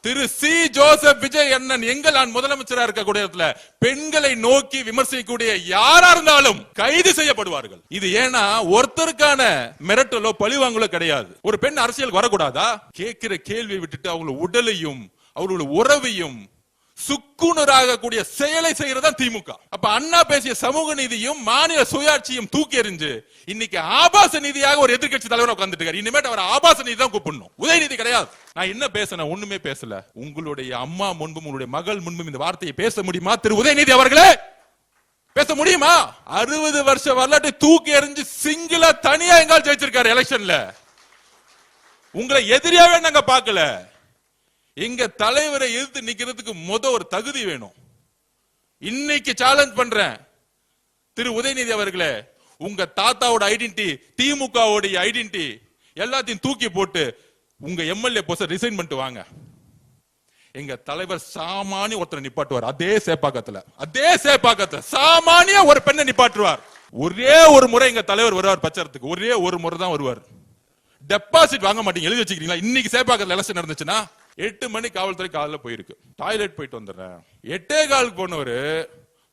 திரு C Joseph Vijay அண்ணன் எங்கள் முதலமைச்சராக இருக்கக்கூடிய இடத்துல பெண்களை நோக்கி விமர்சிக்கக்கூடிய யாரா இருந்தாலும் கைது செய்யப்படுவார்கள். இது ஏன்னா ஒருத்தருக்கான மிரட்டலோ பழிவாங்கலோ கிடையாது. ஒரு பெண் அரசியல் வரக்கூடாதா? கேட்கிற கேள்வியை விட்டுட்டு அவங்களோட உடலையும் அவர்களோட உறவையும் சுக்குனராக கூடிய செயலை செய்யறதா திமுக. அப்ப அண்ணா பேசிய சமூக நீதியும் மாநில சுயாட்சியும் தூக்கி எறிஞ்சு இன்னைக்கு ஆபாச நீதியாக ஒரு எதிர்கட்சி தலைவர் உட்கார்ந்துட்டு இருக்காரு. இனிமேட்டு அவர் ஆபாச நீதி தான் கூப்பிடணும், உதயநிதி கிடையாது. நான் என்ன பேசினேன்? ஒண்ணுமே பேசல. உங்களுடைய அம்மா முன்பும் உங்களுடைய மகள் முன்பும் இந்த வார்த்தையை பேச முடியுமா திரு உதயநிதி அவர்களே? பேச முடியுமா? 60 வருஷ வரலாற்றை தூக்கி எறிஞ்சு சிங்கிளா தனியா எங்கால் ஜெயிச்சிருக்காரு எலெக்ஷன்ல. உங்களை எதிரியாவே நாங்க பார்க்கல. எங்க தலைவரை எதிர்த்து நிக்கிறதுக்கு ஒரு தகுதி வேணும். இன்னைக்கு சேலஞ்ச் பண்றேன் திரு உதயநிதி அவர்களே, உங்க தாத்தாவோட ஐடென்டிட்டி, திமுகவோட ஐடென்டிட்டி எல்லாத்தையும் தூக்கி போட்டு உங்க எம்எல்ஏ போஸ்ட் ரிசைன் பண்ணிட்டு வாங்க. எங்க தலைவர் சாமானிய ஒருத்தரை நிப்பாட்டுவார். அதே சேப்பாக்கத்துல சாமானிய ஒரு பெண்ணை நிப்பாட்டுவார். ஒரே ஒரு முறை எங்க தலைவர் வருவார் பிரச்சாரத்துக்கு, ஒரே ஒரு முறை தான் வருவார். டெபாசிட் வாங்க மாட்டீங்க, எழுதி வச்சுக்கிறீங்களா? இன்னைக்கு சேப்பாக்கத்துல எலெக்ஷன் நடந்துச்சுன்னா 8 மணி காவல்துறை காலையில் போயிருக்கு. டாய்லெட் போயிட்டு வந்துடுறேன். 8:15 போனவரு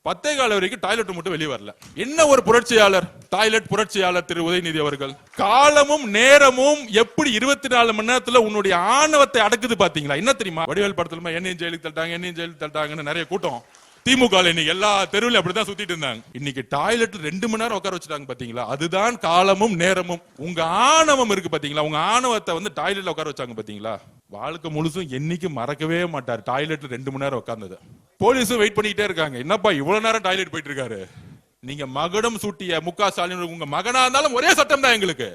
10:15 வரைக்கும் டாய்லெட் மட்டும் வெளியே வரல. என்ன ஒரு புரட்சியாளர், டாய்லெட் புரட்சியாளர் திரு உதயநிதி அவர்கள். காலமும் நேரமும் எப்படி 24 மணி நேரத்துல உன்னுடைய ஆணவத்தை அடக்குது பாத்தீங்களா? என்ன தெரியுமா? வடிவேல் படத்துல என்னையும் ஜெயிலுக்கு தள்ளிட்டாங்கன்னு நிறைய கூட்டம் திமுக எல்லா தெருவிலும் அப்படிதான் சுத்திட்டு இருந்தாங்க. இன்னைக்கு டாய்லெட் 2 மணி நேரம் உட்கார வச்சுட்டாங்க பாத்தீங்களா? அதுதான் காலமும் நேரமும். உங்க ஆணவம் இருக்கு பாத்தீங்களா? உங்க ஆணவத்தை டாய்லெட்ல உட்கார வச்சாங்க பாத்தீங்களா? வாழ்க்கை முழுசும் என்னைக்கு மறக்கவே மாட்டார் டாய்லெட்ல 2 மணி நேரம் உட்கார்ந்தது. போலீஸும் வெயிட் பண்ணிட்டே இருக்காங்க, என்னப்பா இவ்வளவு நேரம் டாய்லெட் போயிட்டு இருக்காரு. நீங்க மகடம் சூட்டிய முக ஸ்டாலின் உங்க மகனா இருந்தாலும் ஒரே சட்டம் தான் எங்களுக்கு.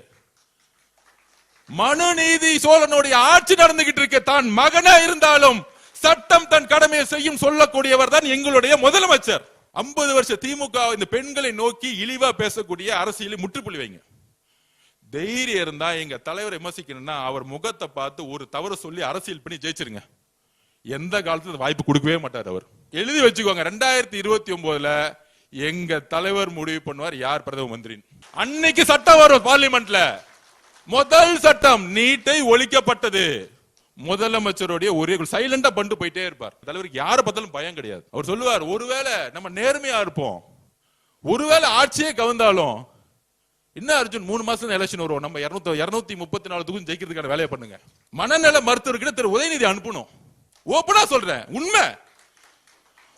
மனுநீதி சோழனுடைய ஆட்சி நடந்துகிட்டு இருக்கு. தான் மகனா இருந்தாலும் சட்டம் தன் கடமையை செய்யும் சொல்லக்கூடியவர் தான் எங்களுடைய முதலமைச்சர். 50 வருஷ திமுக இந்த பெண்களை நோக்கி இழிவா பேசக்கூடிய அரசியலை முற்றுப்புள்ளி வைங்க. தைரியம் இருந்தா எங்க தலைவரை விமர்சிக்கணும்னா அவர் முகத்தை பார்த்து ஒரு தவறு சொல்லி அரசியல் பண்ணி ஜெயிச்சிருங்க. எந்த காலத்துல வாய்ப்பு கொடுக்கவே மாட்டார் அவர். எழுதி வச்சுக்கோங்க, 2029ல எங்க தலைவர் முடிவு பண்ணுவார் யார் பிரதம மந்திரி. அன்னைக்கு சட்டம் வரும் பார்லிமெண்ட்ல. முதல் சட்டம் நீட்டை ஒழிக்கப்பட்டது. முதலமைச்சருடைய ஒரே சைலண்டா பண்ணிட்டு போயிட்டே இருப்பார். தலைவருக்கு யாரை பார்த்தாலும் பயம் கிடையாது. அவர் சொல்லுவார், ஒருவேளை நம்ம நேர்மையா இருப்போம், ஒருவேளை ஆட்சியே கவர்ந்தாலும் என்ன அர்ஜுன் 3 மாசம் எலெக்ஷன் வரும், நம்ம 234 தொகுதி ஜெயிக்கிறதுக்கான வேலையை பண்ணுங்க. மனநல மருத்துவருக்கு திரு உதயநிதி அனுப்பணும். ஓப்பனா சொல்றேன், உண்மை.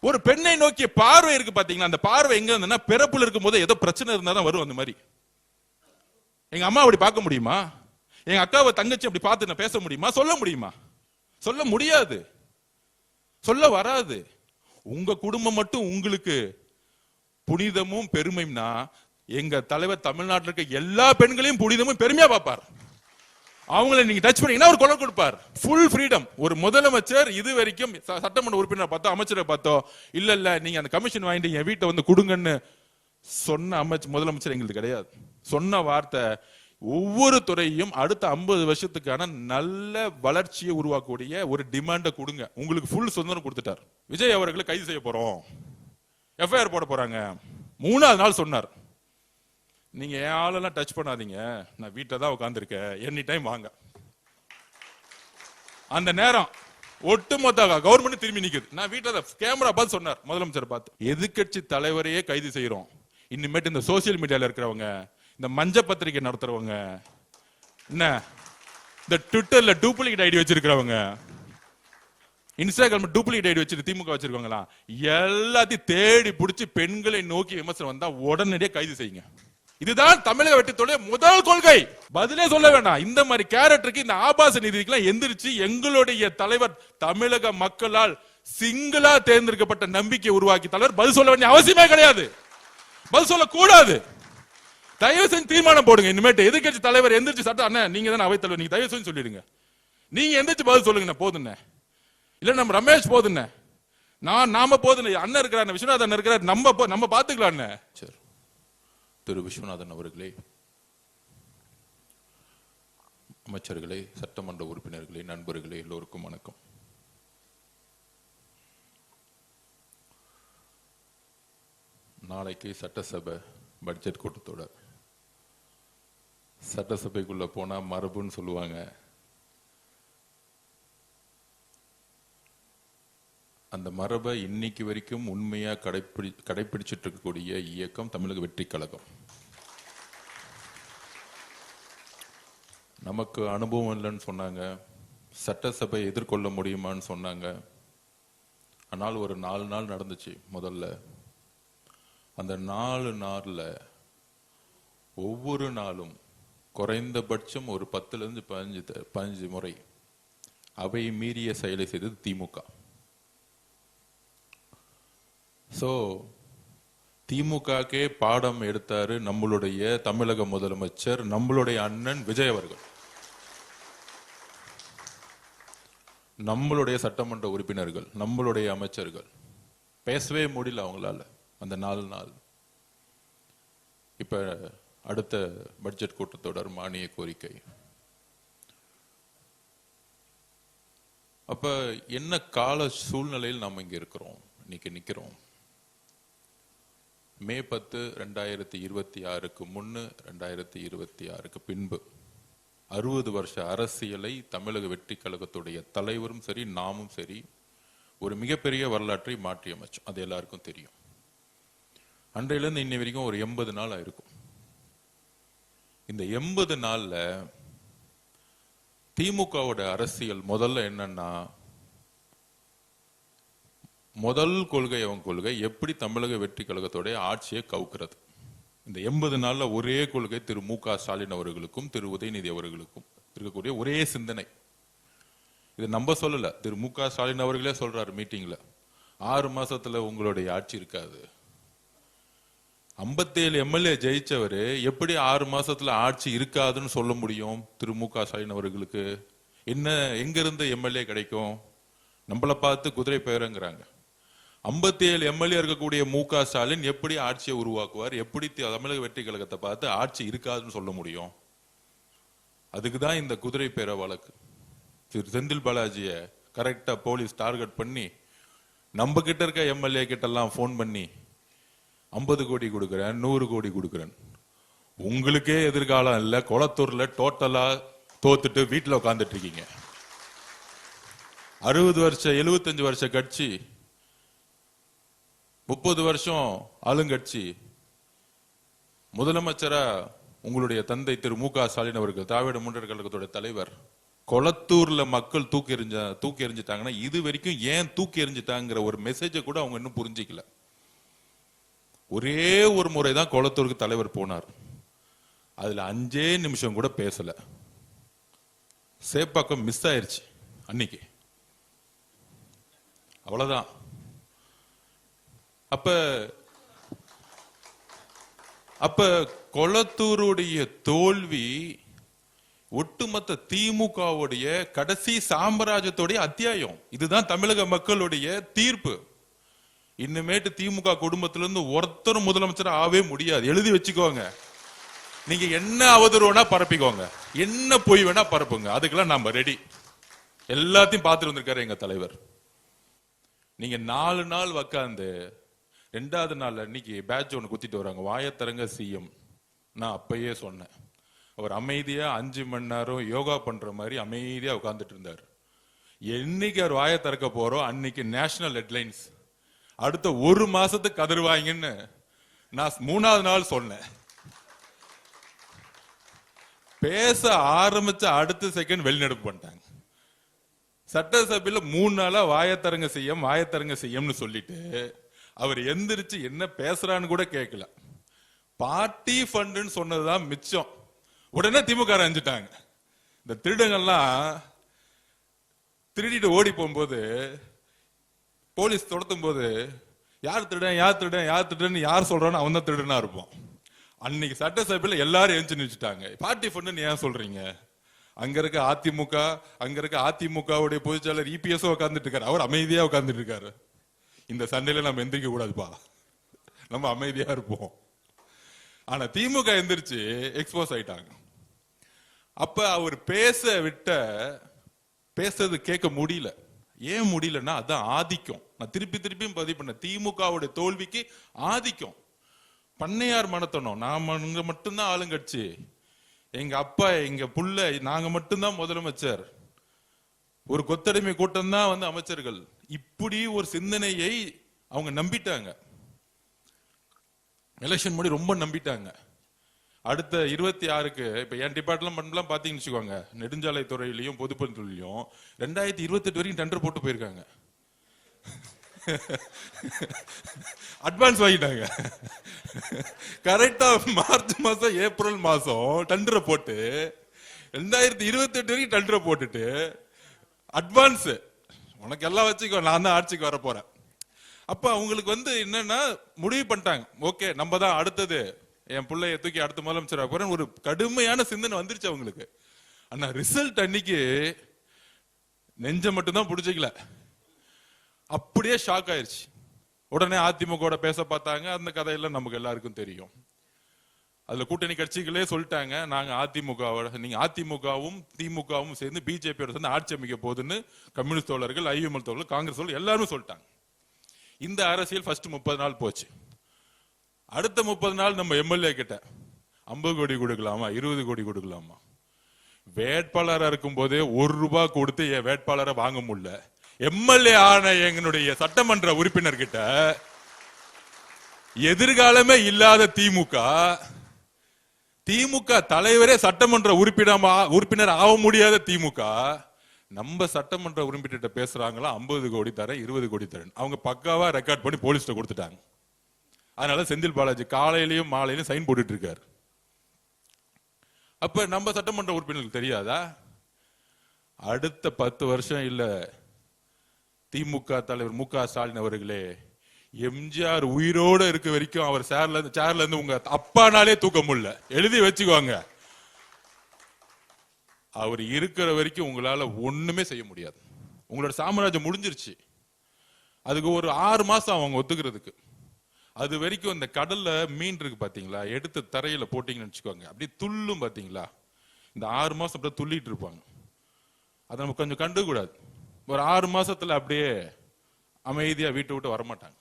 ஒரு பெண்ணை நோக்கிய பார்வை இருக்கு பாத்தீங்களா? அந்த பார்வை எங்க இருந்ததுன்னா பிறப்புல இருக்கும் போது ஏதோ பிரச்சனை இருந்தா தான் வரும். அந்த மாதிரி எங்க அம்மா அப்படி பார்க்க முடியுமா? எங்க அக்காவை தங்கச்சி அப்படி பார்த்து பேச முடியுமா? சொல்ல முடியுமா? சொல்ல முடியாது, சொல்ல வராது. உங்க குடும்பம் மட்டும் உங்களுக்கு புனிதமும் பெருமைனா எங்க தலைவர் தமிழ்நாட்டில் இருக்க எல்லா பெண்களையும் புனிதமும் பெருமையா பார்ப்பார். அவங்களை நீங்க டச் பண்ணீங்கன்னா ஒரு கொலை கொடுப்பார். Full freedom. ஒரு முதலமைச்சர் இது வரைக்கும் சட்டமன்ற உறுப்பினர் பார்த்தோம், அமைச்சரை பார்த்தோம், இல்ல நீங்க அந்த கமிஷன் வாங்கிட்டு என் வீட்டை கொடுங்கன்னு சொன்ன முதலமைச்சர் எங்களுக்கு கிடையாது. சொன்ன வார்த்தை ஒவ்வொரு துறையும் அடுத்த 50 வருஷத்துக்கான நல்ல வளர்ச்சியை உருவாக்கக்கூடிய ஒரு டிமாண்டை கொடுங்க. உங்களுக்கு ஃபுல் சுதந்திரம் கொடுத்துட்டார். விஜய் அவர்களை கைது செய்ய போறோம், எஃப்ஐஆர் போட போறாங்க. 3வது நாள் சொன்னார், நீங்க என் ஆளெல்லாம் டச் பண்ணாதீங்க, நான் வீட்டை தான் உட்கார்ந்துருக்கேன், எனி டைம் வாங்க. அந்த நேரம் ஒட்டுமொத்த கவர்மெண்ட் திரும்பி நிக்குது. நான் வீட்டில் கேமரா பார்த்து சொன்னார் முதலமைச்சர் பார்த்து, எதிர்கட்சி தலைவரையே கைது செய்யறோம். இனிமேட்டு இந்த சோசியல் மீடியால இருக்கிறவங்க, இந்த மஞ்ச பத்திரிகை நடத்துறவங்க, என்ன இந்த ட்விட்டர்ல டூப்ளிகேட் ஐடி வச்சிருக்கிறவங்க, இன்ஸ்டாகிராம் டூப்ளிகேட் ஐடி வச்சிருக்க திமுக வச்சிருக்காங்களா, எல்லாத்தையும் தேடி பிடிச்சி பெண்களை நோக்கி விமர்சனம் வந்தா உடனடியே கைது செய்யுங்க. இதுதான் தமிழக வெற்றித்தோட முதல் கொள்கை. பதிலே சொல்ல வேண்டாம். இந்த மாதிரி கேரக்டருக்கு, இந்த ஆபாச நீதிக்கெல்லாம் எந்திரிச்சு எங்களுடைய தலைவர் தமிழக மக்களால் சிங்கிளா தேர்ந்தெடுக்கப்பட்ட நம்பிக்கை உருவாக்கி தலைவர் பதில் சொல்ல வேண்டிய அவசியமே கிடையாது. பதில் சொல்ல கூடாது. தயவு செஞ்சு தீர்மானம் போடுங்க. இனிமேட்டு எதிர்கட்சி தலைவர் எந்திரிச்சு சட்டம், அண்ணன் நீங்க தானே அவைத்தலைவர், நீங்க தயவு செஞ்சு சொல்லிடுங்க. நீங்க எந்திரிச்சு பதில் சொல்லுங்க போதுன்னு. இல்ல நம்ம ரமேஷ் போதுன்னு, நாம போதுன்னு, அண்ணன் இருக்கிறார், விஸ்வநாதன் அண்ணன் இருக்கிறார், நம்ம பாத்துக்கலாம். சரி, திரு விஸ்வநாதன் அவர்களே, அமைச்சர்களே, சட்டமன்ற உறுப்பினர்களே, நண்பர்களே, எல்லோருக்கும் வணக்கம். நாளைக்கு சட்டசபை பட்ஜெட் கூட்டத்தொடர். சட்டசபைக்குள்ள போனா மரபுன்னு சொல்லுவாங்க. அந்த மரபை இன்னைக்கு வரைக்கும் உண்மையா கடைபிடிச்சிட்டு இருக்கக்கூடிய இயக்கம் தமிழக வெற்றி கழகம். நமக்கு அனுபவம் இல்லைன்னு சொன்னாங்க, சட்டசபை எதிர்கொள்ள முடியுமான்னு சொன்னாங்க. ஆனால் ஒரு 4 நாள் நடந்துச்சு. முதல்ல அந்த 4 நாள்ல ஒவ்வொரு நாளும் குறைந்தபட்சம் ஒரு 10லிருந்து 15 முறை அவை மீறிய செயலை செய்தது திமுக. திமுகக்கே பாடம் எடுத்தாரு நம்மளுடைய தமிழக முதலமைச்சர், நம்மளுடைய அண்ணன் விஜய் அவர்கள். நம்மளுடைய சட்டமன்ற உறுப்பினர்கள், நம்மளுடைய அமைச்சர்கள் பேசவே முடியல அவங்களால அந்த 4 நாள். இப்ப அடுத்த பட்ஜெட் கூட்டத்தொடர் மானிய கோரிக்கை. அப்ப என்ன கால சூழ்நிலையில் நாம் இங்க இருக்கிறோம், இன்னைக்கு நிக்கிறோம். மே 10, 2026க்கு முன்னு 2026க்கு பின்பு 60 வருஷ அரசியலை தமிழக வெற்றி கழகத்துடைய தலைவரும் சரி, நாமும் சரி, ஒரு மிகப்பெரிய வரலாற்றை மாற்றி அமைச்சோம். அது எல்லாருக்கும் தெரியும். அன்றையிலிருந்து இன்னை வரைக்கும் ஒரு 80 நாள் ஆயிருக்கும். இந்த 80 நாள்ல திமுகவோட அரசியல் முதல்ல என்னன்னா, முதல் கொள்கை அவங்க கொள்கை எப்படி தமிழக வெற்றி கழகத்தோட ஆட்சியை கவுக்கிறது. இந்த 80 நாள்ல ஒரே கொள்கை திரு மு.க. ஸ்டாலின் அவர்களுக்கும் திரு உதயநிதி அவர்களுக்கும் இருக்கக்கூடிய ஒரே சிந்தனை. இது நம்ம சொல்லல, திரு மு.க. ஸ்டாலின் அவர்களே சொல்றாரு மீட்டிங்ல, 6 மாசத்துல உங்களுடைய ஆட்சி இருக்காது. 57 எம்எல்ஏ ஜெயிச்சவரு எப்படி 6 மாசத்துல ஆட்சி இருக்காதுன்னு சொல்ல முடியும்? திரு மு.க. ஸ்டாலின் அவர்களுக்கு என்ன எங்க இருந்து எம்எல்ஏ கிடைக்கும்? நம்மள பார்த்து குதிரை பெயருங்கிறாங்க. 57 எம்எல்ஏ இருக்கக்கூடிய மு.க. ஸ்டாலின் எப்படி ஆட்சியை உருவாக்குவார்? எப்படி தமிழக வெற்றி கழகத்தை பார்த்து ஆட்சி இருக்காதுன்னு சொல்ல முடியும்? அதுக்குதான் இந்த குதிரை பேர வழக்கு. திரு செந்தில் பாலாஜிய கரெக்டா போலீஸ் டார்கெட் பண்ணி நம்ம கிட்ட இருக்க எம்எல்ஏ கிட்ட எல்லாம் போன் பண்ணி 50 கோடி கொடுக்கிறேன், 100 கோடி கொடுக்கிறேன், உங்களுக்கே எதிர்காலம் இல்ல, கொளத்தூர்ல டோட்டலா தோத்துட்டு வீட்டுல உட்கார்ந்துட்டு இருக்கீங்க. 60 வருஷம் 75 வருஷ கட்சி, 30 வருஷம் ஆளுங்கட்சி, முதலமைச்சரா உங்களுடைய தந்தை திரு மு.க. ஸ்டாலின் அவர்கள், திராவிட முன்னேற்ற கழகத்தோட தலைவர், கொளத்தூர்ல மக்கள் தூக்கி எறிஞ்சிட்டாங்கன்னா இது வரைக்கும் ஏன் தூக்கி எறிஞ்சிட்டாங்கிற ஒரு மெசேஜை கூட அவங்க இன்னும் புரிஞ்சிக்கல. ஒரே ஒரு முறைதான் கொளத்தூருக்கு தலைவர் போனார். அதுல 5 நிமிஷம் கூட பேசல. சேப்பாக்கம் மிஸ் ஆயிருச்சு அன்னைக்கு, அவ்வளவுதான். அப்ப கொளத்தூருடைய தோல்வி ஒட்டுமொத்த திமுகவுடைய கடைசி சாம்ராஜ்யத்துடைய அத்தியாயம். இதுதான் தமிழக மக்களுடைய தீர்ப்பு. இன்னுமேட்டு திமுக குடும்பத்திலிருந்து ஒருத்தரும் முதலமைச்சர் ஆவே முடியாது. எழுதி வச்சுக்கோங்க. நீங்க என்ன அவதூறு வேணா பரப்பிக்கோங்க, என்ன பொய் வேணா பரப்புங்க, அதுக்கெல்லாம் நம்ம ரெடி. எல்லாத்தையும் பார்த்துட்டு வந்திருக்காரு எங்க தலைவர். நீங்க 4 நாள் உக்காந்து 2வது நாள் அன்னைக்கு பேட்ச் ஒன்று குத்திட்டு வராங்க, வாயத்தரங்க சிஎம். நான் அப்பயே சொன்னேன், அவர் அமைதியா 5 மணி நேரம் யோகா பண்ற மாதிரி அமைதியா உட்கார்ந்துட்டு இருந்தார். என்னைக்கு அவர் வாயை திறக்க போறோம் அன்னைக்கு நேஷனல் ஹெட்லைன்ஸ், அடுத்த 1 மாசத்துக்கு கதறுவாங்கன்னு நான் 3வது நாள் சொன்னேன். பேச ஆரம்பிச்ச அடுத்த செகண்ட் வெளிநடப்பு பண்ணிட்டாங்க. சட்டசபையில 3 நாளா வாயத்தரங்க செய்யம்னு சொல்லிட்டு அவர் எந்திரிச்சு என்ன பேசுறான்னு கூட கேட்கல. பார்ட்டி ஃபண்டுன்னு சொன்னதுதான் மிச்சம். உடனே திமுக அஞ்சிட்டாங்க. இந்த திருடங்கள்லாம் திருடிட்டு ஓடி போகும்போது போலீஸ் துரத்தும் போது யார் திருடன் யார் சொல்றான்னு அவன் தான் திருடனா இருப்போம். அன்னைக்கு சட்டசபையில எல்லாரும் எழுந்து நிச்சுட்டாங்க. பார்ட்டி ஃபண்டுன்னு ஏன் சொல்றீங்க? அங்க இருக்க அதிமுகவுடைய பொதுச்செயலர் இபிஎஸ் உட்கார்ந்துட்டு இருக்காரு, அவர் அமைதியா உட்கார்ந்துட்டு இருக்காரு. இந்த சண்டையில நம்ம எந்திரிக்க கூடாதுப்பா, நம்ம அமைதியா இருப்போம். ஆனா திமுக எந்திரிச்சு எக்ஸ்போஸ் ஆயிட்டாங்க. அப்ப அவர் பேசுறது கேட்க முடியல. ஏன் முடியலன்னா அதான் ஆதிக்கம். நான் திருப்பியும் பதிவு பண்ண, திமுகவுடைய தோல்விக்கு ஆதிக்கம். பண்ணையார் மனத்தனம், நாம மட்டும்தான் ஆளுங்கட்சி, எங்க அப்பா எங்க புள்ள நாங்க மட்டும்தான் முதலமைச்சர், ஒரு கொத்தடிமை கூட்டம் தான் அமைச்சர்கள். இப்படி ஒரு சிந்தனையை அவங்க நம்பிட்டாங்க. எலெக்ஷன் முன்னாடி ரொம்ப நம்பிட்டாங்க. அடுத்த 26க்கு இப்ப என் டிபார்ட்மெண்ட்லாம் பாத்தீங்கன்னு வச்சுக்கோங்க, நெடுஞ்சாலை துறையிலையும் பொதுப்பணித்துறையிலையும் 2028 வரைக்கும் டெண்டர் போட்டு போயிருக்காங்க. அட்வான்ஸ் வாங்கிட்டாங்க. கரெக்டா மார்ச் மாசம் ஏப்ரல் மாசம் டெண்டரை போட்டு 2028 வரைக்கும் டெண்டரை போட்டுட்டு அட்வான்ஸ் உனக்கு எல்லாம் வச்சுக்கோ, நான் தான் ஆட்சிக்கு வர போறேன். அப்ப அவங்களுக்கு என்னன்னா முடிவு பண்ணிட்டாங்க, ஓகே நம்ம தான் அடுத்தது என் பிள்ளைய தூக்கி அடுத்த முதலமைச்சராக போறேன். ஒரு கடுமையான சிந்தனை வந்துருச்சு அவங்களுக்கு. ஆனா ரிசல்ட் அன்னைக்கு நெஞ்ச மட்டும் தான் புடிச்சிக்கல, அப்படியே ஷாக் ஆயிருச்சு. உடனே அதிமுக பேச பார்த்தாங்க. அந்த கதையெல்லாம் நமக்கு எல்லாருக்கும் தெரியும். அதுல கூட்டணி கட்சிகளே சொல்லிட்டாங்க, நாங்க நீங்க அதிமுகவும் திமுகவும் சேர்ந்து பிஜேபியோட சேர்ந்து ஆட்சி அமைக்க போகுதுன்னு கம்யூனிஸ்ட் தோழர்கள், ஐஎம்எல் தோழர்கள், காங்கிரஸ் தோழர்கள் எல்லாரும் சொல்லிட்டாங்க. இந்த அரசியல் ஃபர்ஸ்ட் 30 நாள் போச்சு. அடுத்த 30 நாள் நம்ம எம்எல்ஏ கிட்ட 50 கோடி கொடுக்கலாமா, 20 கோடி கொடுக்கலாமா? வேட்பாளராக இருக்கும் போதே ₹1 கொடுத்து என் வேட்பாளரை வாங்க முடியல. எம்எல்ஏ ஆன எங்களுடைய சட்டமன்ற உறுப்பினர் கிட்ட எதிர்காலமே இல்லாத திமுக தலைவரே சட்டமன்ற உறுப்பினர் ஆக முடியாத திமுக நம்ம சட்டமன்ற உறுப்பினர் பேசுறாங்களா 50 கோடி தரேன், 20 கோடி தரேன். அவங்க பக்காவா ரெக்கார்ட் பண்ணி போலீஸ்ல கொடுத்துட்டாங்க. அதனால செந்தில் பாலாஜி காலையிலயும் மாலையிலும் சைன் போட்டுட்டு இருக்காரு. அப்ப நம்ம சட்டமன்ற உறுப்பினருக்கு தெரியாதா? அடுத்த 10 வருஷம் இல்ல, திமுக தலைவர் மு.க. ஸ்டாலின் அவர்களே, எம்ஜிஆர் உயிரோட இருக்க வரைக்கும் அவர் சேர்ல இருந்து உங்க அப்பானாலே தூக்க முடியல, எழுதி வச்சுக்கோங்க. அவர் இருக்கிற வரைக்கும் உங்களால ஒண்ணுமே செய்ய முடியாது. உங்களோட சாம்ராஜ்யம் முடிஞ்சிருச்சு. அதுக்கு ஒரு 6 மாசம் அவங்க ஒத்துக்கிறதுக்கு. அது வரைக்கும் இந்த கடல்ல மீன் இருக்கு பாத்தீங்களா, எடுத்து தரையில போட்டீங்கன்னு வச்சுக்கோங்க, அப்படி துள்ளும் பாத்தீங்களா. இந்த 6 மாசம் அப்படியே துள்ளிட்டு இருப்பாங்க. அதை நம்ம கொஞ்சம் கண்டுக்கூடாது. ஒரு 6 மாசத்துல அப்படியே அமைதியா வீட்டை விட்டு வரமாட்டாங்க.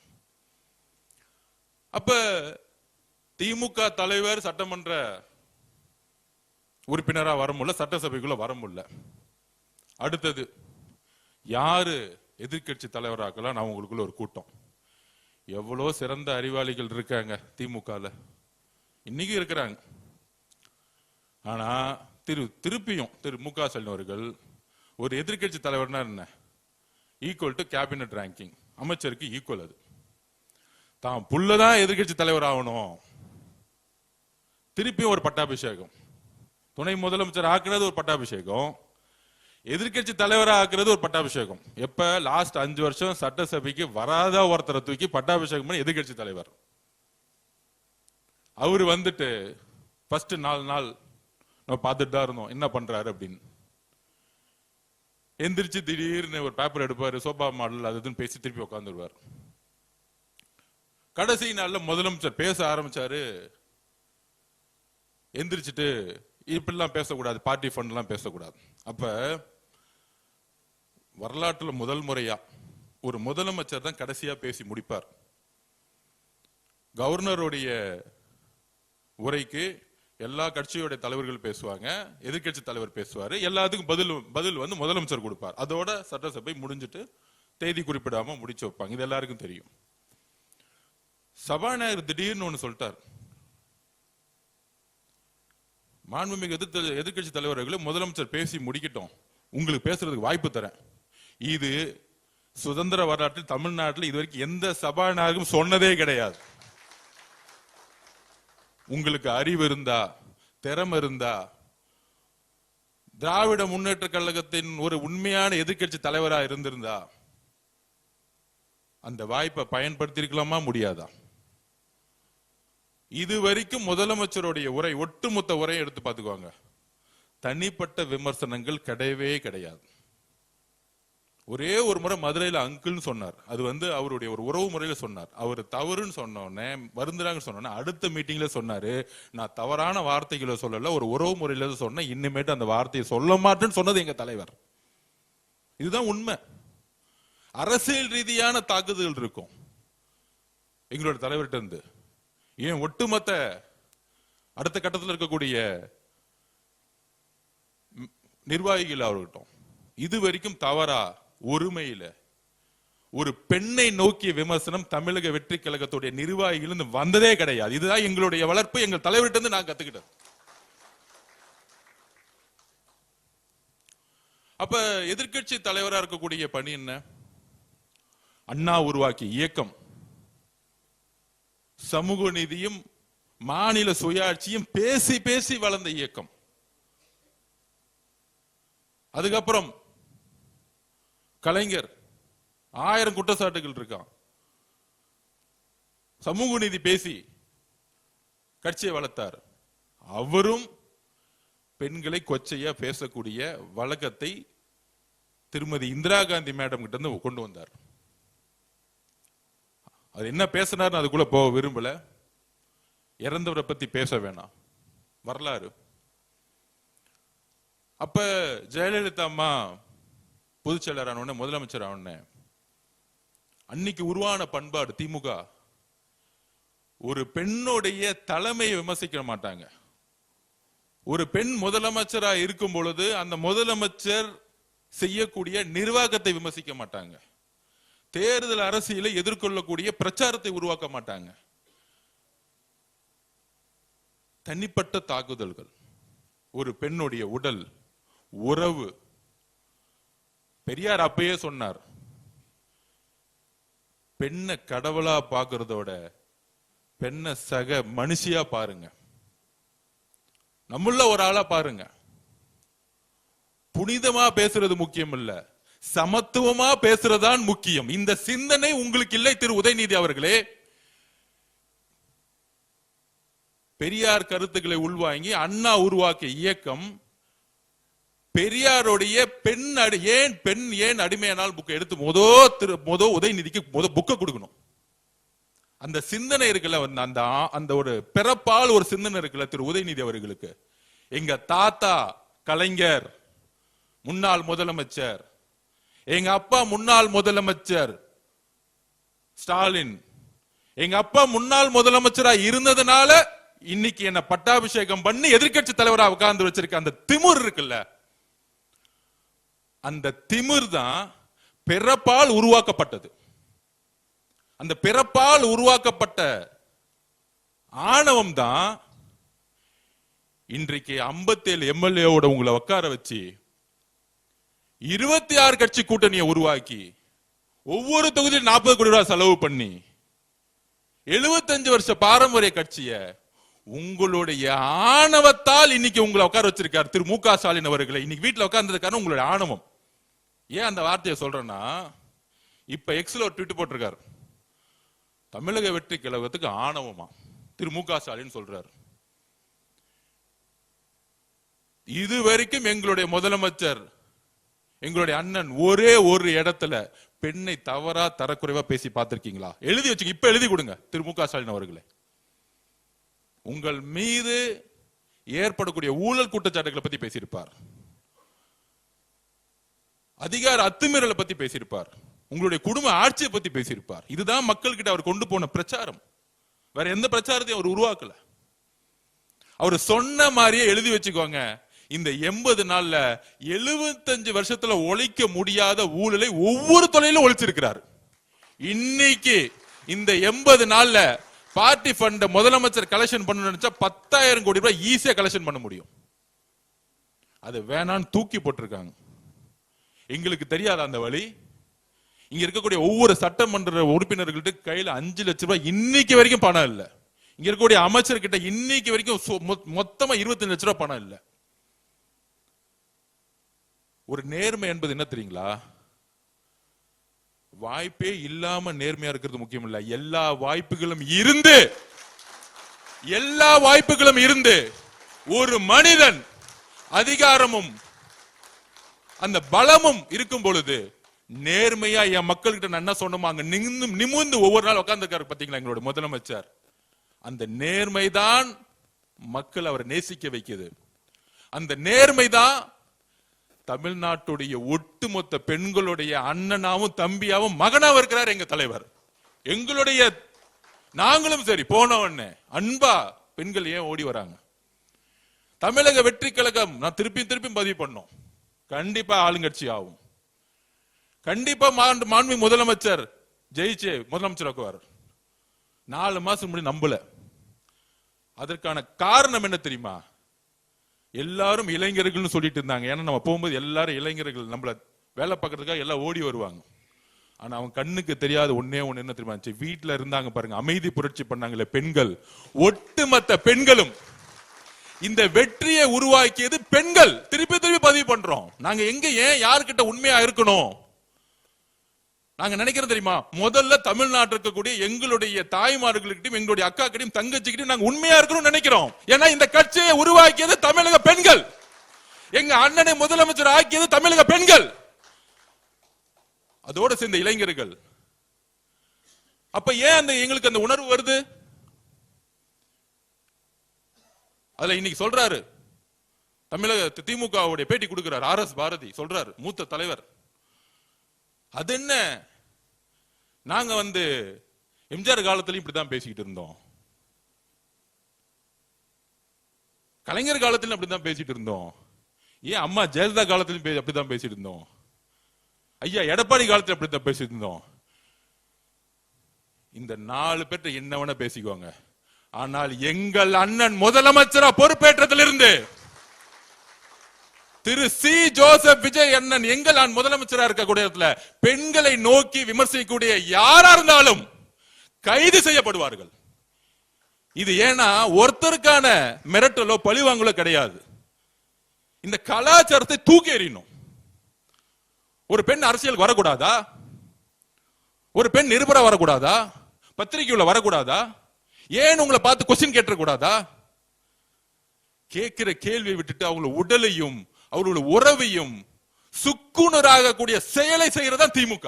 அப்ப திமுக தலைவர் சட்டமன்ற உறுப்பினரா வர முடியல, சட்டசபைக்குள்ள வர முடியல. அடுத்தது யாரு எதிர்கட்சி தலைவராக்கலாம்? நான் உங்களுக்குள்ள ஒரு கூட்டம். எவ்வளவு சிறந்த அறிவாளிகள் இருக்காங்க திமுகல, இன்னைக்கு இருக்கிறாங்க. ஆனா திருப்பியும் மு.க. ஸ்டாலின் அவர்கள் ஒரு எதிர்கட்சி தலைவர்னா என்ன, ஈக்குவல் டு கேபினட் ரேங்கிங், அமைச்சருக்கு ஈக்குவல். அது தான் புள்ளதான் எதிர்கட்சி தலைவர் ஆகணும். திருப்பியும் ஒரு பட்டாபிஷேகம். துணை முதலமைச்சர் ஆக்குறது ஒரு பட்டாபிஷேகம், எதிர்கட்சி தலைவரா ஆக்குறது ஒரு பட்டாபிஷேகம். எப்ப லாஸ்ட் 5 வருஷம் சட்டசபைக்கு வராத ஒருத்தரை தூக்கி பட்டாபிஷேகம் பண்ணி எதிர்கட்சி தலைவர். அவரு ஃபர்ஸ்ட் 4 நாள் நம்ம பார்த்துட்டு தான் இருந்தோம் என்ன பண்றாரு அப்படின்னு. எந்திரிச்சு திடீர்னு ஒரு பேப்பர் எடுப்பாரு, சோபா மாடல் அதுன்னு பேசி திருப்பி உட்காந்துருவார். கடைசி நாள்ல முதலமைச்சர் பேச ஆரம்பிச்சாரு. எந்திரிச்சிட்டு இப்படிலாம் பேசக்கூடாது, பார்ட்டி ஃபண்ட் எல்லாம் பேசக்கூடாது. அப்ப வரலாற்றுல முதல் முறையா ஒரு முதலமைச்சர் தான் கடைசியா பேசி முடிப்பார். கவர்னருடைய உரைக்கு எல்லா கட்சியோட தலைவர்கள் பேசுவாங்க, எதிர்கட்சி தலைவர் பேசுவாரு, எல்லாத்துக்கும் பதில் முதலமைச்சர் கொடுப்பார். அதோட சட்டசபை முடிஞ்சிட்டு தேதி குறிப்பிடாம முடிச்சு வைப்பாங்க. இது எல்லாருக்கும் தெரியும். சபாநாயகர் திடீர்னு ஒண்ணு சொல்லிட்டார், மாண்புமிகு எதிர்கட்சி தலைவர்களே, முதலமைச்சர் பேசி முடிக்கட்டும், உங்களுக்கு பேசுறதுக்கு வாய்ப்பு தரேன். இது சுதந்திர வரலாற்றில் தமிழ்நாட்டில் இதுவரைக்கும் எந்த சபாநாயகரும் சொன்னதே கிடையாது. உங்களுக்கு அறிவு இருந்தா, திறமை இருந்தா, திராவிட முன்னேற்ற கழகத்தின் ஒரு உண்மையான எதிர்கட்சி தலைவராக இருந்திருந்தா அந்த வாய்ப்பை பயன்படுத்தி இருக்கலாமா, முடியாதா? இதுவரைக்கும் முதலமைச்சருடைய உரை, ஒட்டுமொத்த உரையை எடுத்து பார்த்துக்குவாங்க, தனிப்பட்ட விமர்சனங்கள் கிடையவே கிடையாது. ஒரே ஒரு முறை மதுரையில அங்கிள்னு சொன்னார். அது அவருடைய ஒரு உறவு முறையில சொன்னார். அவர் தவறுன்னு சொன்னோன்னே, வருந்துறாங்கன்னு சொன்னோன்னே அடுத்த மீட்டிங்ல சொன்னாரு, நான் தவறான வார்த்தைகளை சொல்லல, ஒரு உறவு முறையில சொன்னேன், இனிமேட்டு அந்த வார்த்தையை சொல்ல மாட்டேன்னு சொன்னது எங்க தலைவர். இதுதான் உண்மை. அரசியல் ரீதியான தாக்குதல் இருக்கும் எங்களோட தலைவர்கிட்ட இருந்து. ஏன் ஒட்டுமொத்த அடுத்த கட்டத்தில் இருக்கக்கூடிய நிர்வாகிகள் அவர்கிட்ட இது வரைக்கும் தவறா, ஒருமையில ஒரு பெண்ணை நோக்கிய விமர்சனம் தமிழக வெற்றி கழகத்துடைய நிர்வாகிகள் வந்ததே கிடையாது. இதுதான் எங்களுடைய வளர்ப்பு, எங்கள் தலைவர்கிட்ட இருந்து நான் கத்துக்கிட்டேன். அப்ப எதிர்க்கட்சி தலைவரா இருக்கக்கூடிய பணி என்ன? அண்ணா உருவாக்கிய இயக்கம் சமூக நீதியும் மாநில சுயாட்சியும் பேசி பேசி வளர்ந்த இயக்கம். அதுக்கப்புறம் கலைஞர் 1000 குற்றச்சாட்டுகள் இருக்கான். சமூக நீதி பேசி கட்சியை வளர்த்தார். அவரும் பெண்களை கொச்சையா பேசக்கூடிய வழக்கத்தை திருமதி இந்திரா காந்தி மேடம் கிட்ட இருந்து கொண்டு வந்தார். அது என்ன பேசினார் அதுக்குள்ள போக விரும்பல. இறந்தவரை பத்தி பேச வேணாம், வரலாறு. அப்ப ஜெயலலிதா அம்மா பொதுச் செயலர் ஆன முதலமைச்சர் ஆன அன்னைக்கு உருவான பண்பாடு திமுக ஒரு பெண்ணுடைய தலைமையை விமர்சிக்க மாட்டாங்க. ஒரு பெண் முதலமைச்சரா இருக்கும் பொழுது அந்த முதலமைச்சர் செய்யக்கூடிய நிர்வாகத்தை விமர்சிக்க மாட்டாங்க. தேர்தல் அரசியலை எதிர்கொள்ளக்கூடிய பிரச்சாரத்தை உருவாக்க மாட்டாங்க. தனிப்பட்ட தாக்குதல்கள், ஒரு பெண்ணுடைய உடல் உறவு. பெரியார் அப்பயே சொன்னார், பெண்ணை கடவுளா பாக்குறதோட பெண்ணை சக மனுஷியா பாருங்க, நம்மள ஒரு ஆளா பாருங்க. புனிதமா பேசுறது முக்கியம் இல்ல, சமத்துவமா பேசுறதான் முக்கியம். இந்த சிந்தனை உங்களுக்கு இல்லை திரு உதயநிதி அவர்களே. பெரியார் கருத்துக்களை உள்வாங்கி அண்ணா உருவாக்கிய இயக்கம் பெரியாருடைய பெண் ஏன் அடிமையானால் புக்கை எடுத்து உதயநிதிக்கு புக்கை கொடுக்கணும். அந்த சிந்தனை இருக்குல்ல, அந்த ஒரு பிறப்பால் ஒரு சிந்தனை இருக்குல்ல திரு உதயநிதி அவர்களுக்கு. எங்க தாத்தா கலைஞர் முன்னாள் முதலமைச்சர், எங்க அப்பா முன்னாள் முதலமைச்சர் ஸ்டாலின், எங்க அப்பா முன்னாள் முதலமைச்சரா இருந்ததுனால இன்னைக்கு என்ன பட்டாபிஷேகம் பண்ணி எதிர்க்கட்சி தலைவரா உட்கார்ந்து வச்சிருக்க அந்த திமிர் இருக்குல்ல, அந்த திமிர் தான் பிறப்பால் உருவாக்கப்பட்டது. அந்த பிறப்பால் உருவாக்கப்பட்ட ஆணவம் தான் இன்றைக்கு 57 எம்எல்ஏவோட உங்களை உட்கார வச்சு 26 கட்சி கூட்டணியை உருவாக்கி ஒவ்வொரு தொகுதியில் 40 கோடி ரூபாய் செலவு பண்ணி 75 வருஷ பாரம்பரிய கட்சிய உங்களுடைய ஆணவத்தால் இன்னைக்கு உங்களை உட்கார வச்சிருக்கார் திரு மு.க. ஸ்டாலின் அவர்களை. இன்னைக்கு வீட்டுல உட்கார்ந்ததுக்கான உங்களுடைய ஆணவம். ஏன் அந்த வார்த்தையை சொல்றேன்னா, இப்ப எக்ஸ்ல ஒரு ட்வீட் போட்டிருக்காரு, தமிழக வெற்றி கழகத்துக்கு ஆணவமா திரு மு.க. ஸ்டாலின் சொல்றாரு. இதுவரைக்கும் எங்களுடைய முதலமைச்சர் எங்களுடைய அண்ணன் ஒரே ஒரு இடத்துல பெண்ணை தவறா தரக்குறைவா பேசி பார்த்திருக்கீங்களா? எழுதி வச்சுக்க, இப்ப எழுதி கொடுங்க திரு மு.க. ஸ்டாலின் அவர்களே. உங்கள் மீது ஏற்படக்கூடிய ஊழல் குற்றச்சாட்டுகளை பத்தி பேசியிருப்பார், அதிகார அத்துமீறலை பத்தி பேசியிருப்பார், உங்களுடைய குடும்ப ஆட்சியை பத்தி பேசியிருப்பார். இதுதான் மக்கள் கிட்ட அவர் கொண்டு போன பிரச்சாரம். வேற எந்த பிரச்சாரத்தையும் அவர் உருவாக்கல. அவர் சொன்ன மாதிரியே எழுதி வச்சுக்கோங்க, இந்த 80 நாள்ல 75 வருஷத்துல ஒழிக்க முடியாத ஊழலை ஒவ்வொரு துறையிலும் ஒழிச்சிருக்கிறார். இன்னைக்கு இந்த 80 நாள்ல பார்ட்டி ஃபண்ட் முதலமைச்சர் கலெக்ஷன் பண்ண நினைச்சா 10,000 கோடி ரூபாய் ஈஸியா கலெக்ஷன் பண்ண முடியும். அது வேணான்னு தூக்கி போட்டிருக்காங்க. எங்களுக்கு தெரியாத அந்த வழி. இங்க இருக்கக்கூடிய ஒவ்வொரு சட்டமன்ற உறுப்பினர்கள்ட்ட கையில 5 லட்சம் ரூபாய் இன்னைக்கு வரைக்கும் பணம் இல்ல. இங்க இருக்கக்கூடிய அமைச்சர்கிட்ட இன்னைக்கு வரைக்கும் மொத்தமா 25 லட்சம் ரூபாய் பணம் இல்ல. ஒரு நேர்மை என்பது என்ன தெரியுங்களா? வாய்ப்பே இல்லாம நேர்மையா இருக்கிறது முக்கியம் இல்ல, எல்லா வாய்ப்புகளும் இருந்து ஒரு மனிதன் அதிகாரமும் அந்த பலமும் இருக்கும் பொழுது நேர்மையா என் மக்கள் கிட்ட நான் என்ன சொன்னோமோ அங்க நிமிர்ந்து ஒவ்வொரு நாள் உட்கார்ந்துருக்காரு பாத்தீங்களா எங்களோட முதலமைச்சர். அந்த நேர்மைதான் மக்கள் அவரை நேசிக்க வைக்குது. அந்த நேர்மைதான் தமிழ்நாட்டுடைய ஒட்டுமொத்த பெண்களுடைய அண்ணனாவும் தம்பியாவும் மகனாவும் இருக்கிறார் எங்க தலைவர். எங்களுடைய நாங்களும் சரி போனவண்ணே அன்பா பெண்கள் ஏன் ஓடி வராங்க? தமிழக வெற்றி கழகம் நான் திருப்பி பதிவு பண்ணோம், கண்டிப்பா ஆளுங்கட்சி ஆகும். கண்டிப்பா மாண்பு முதலமைச்சர் ஜெயிச்சு முதலமைச்சர் 4 மாசம் முன்னாடி நம்பல. அதற்கான காரணம் என்ன தெரியுமா? எல்லாரும் இளைஞர்கள் சொல்லிட்டு இருந்தாங்க. ஏன்னா நம்ம போகும்போது எல்லாரும் இளைஞர்கள் நம்மள வேலை பார்க்கறதுக்காக எல்லாம் ஓடி வருவாங்க. ஆனா அவன் கண்ணுக்கு தெரியாத ஒன்னே ஒண்ணு என்ன தெரியுமா? வீட்டுல இருந்தாங்க பாருங்க, அமைதி புரட்சி பண்ணாங்கல்ல பெண்கள், ஒட்டுமொத்த பெண்களும். இந்த வெற்றியை உருவாக்கியது பெண்கள். திருப்பி திருப்பி பதிவு பண்றோம். நாங்க எங்க ஏன் யாருக்கிட்ட உண்மையா இருக்கணும்? நாங்க நினைக்கிறோம் தெரியுமா? முதல்ல தமிழ்நாட்டில் இருக்கக்கூடிய எங்களுடைய தாய்மார்களுக்கிட்டையும் எங்களுடைய அக்கா கிட்டையும் தங்கச்சிக்கிட்டையும் நாங்க உண்மையா இருக்கணும்னு நினைக்கிறோம். ஏன்னா இந்த கட்சியை உருவாக்கியது தமிழக பெண்கள். எங்க அண்ணனை முதலமைச்சர் ஆக்கியது தமிழக பெண்கள், அதோட சேர்ந்த இளைஞர்கள். அப்ப ஏன் எங்களுக்கு அந்த உணர்வு வருது? அதுல இன்னைக்கு சொல்றாரு, தமிழக திமுகவுடைய பேட்டி கொடுக்கிறார் RS பாரதி சொல்றாரு, மூத்த தலைவர். அது என்ன, நாங்க எம்ஜிஆர் காலத்திலும் இப்படிதான் பேசிக்கிட்டு இருந்தோம், கலைஞர் காலத்திலும் அப்படிதான் பேசிட்டு இருந்தோம், ஏன் அம்மா ஜெயலலிதா காலத்திலும் அப்படிதான் பேசிட்டு இருந்தோம், ஐயா எடப்பாடி காலத்தில் அப்படித்தான் பேசிட்டு இருந்தோம். இந்த 4 பேர்ட்ட என்ன வேணா பேசிக்குவாங்க. ஆனால் எங்கள் அண்ணன் முதலமைச்சரா பொறுப்பேற்றதிலிருந்து திரு சி. ஜோசப் விஜய் அண்ணன் எங்கள் முதலமைச்சரா இருக்கக்கூடிய இடத்துல பெண்களை நோக்கி விமர்சிக்கக்கூடிய யாரா இருந்தாலும் கைது செய்யப்படுவார்கள். இது ஏன்னா ஒருத்தருக்கான மிரட்டலோ பழிவாங்கலோ கிடையாது. இந்த கலாச்சாரத்தை தூக்கி எறியணும். ஒரு பெண் அரசியல் வரக்கூடாதா? ஒரு பெண் நிருபரா வரக்கூடாதா? பத்திரிகையுள்ள வரக்கூடாதா? ஏன் உங்களை பார்த்து கொஸ்டின் கேட்டக்கூடாதா? கேட்கிற கேள்வியை விட்டுட்டு அவங்களோட உடலையும் அவர்களோட உறவையும் சுக்குனராக கூடிய செயலை செய்யறதா திமுக.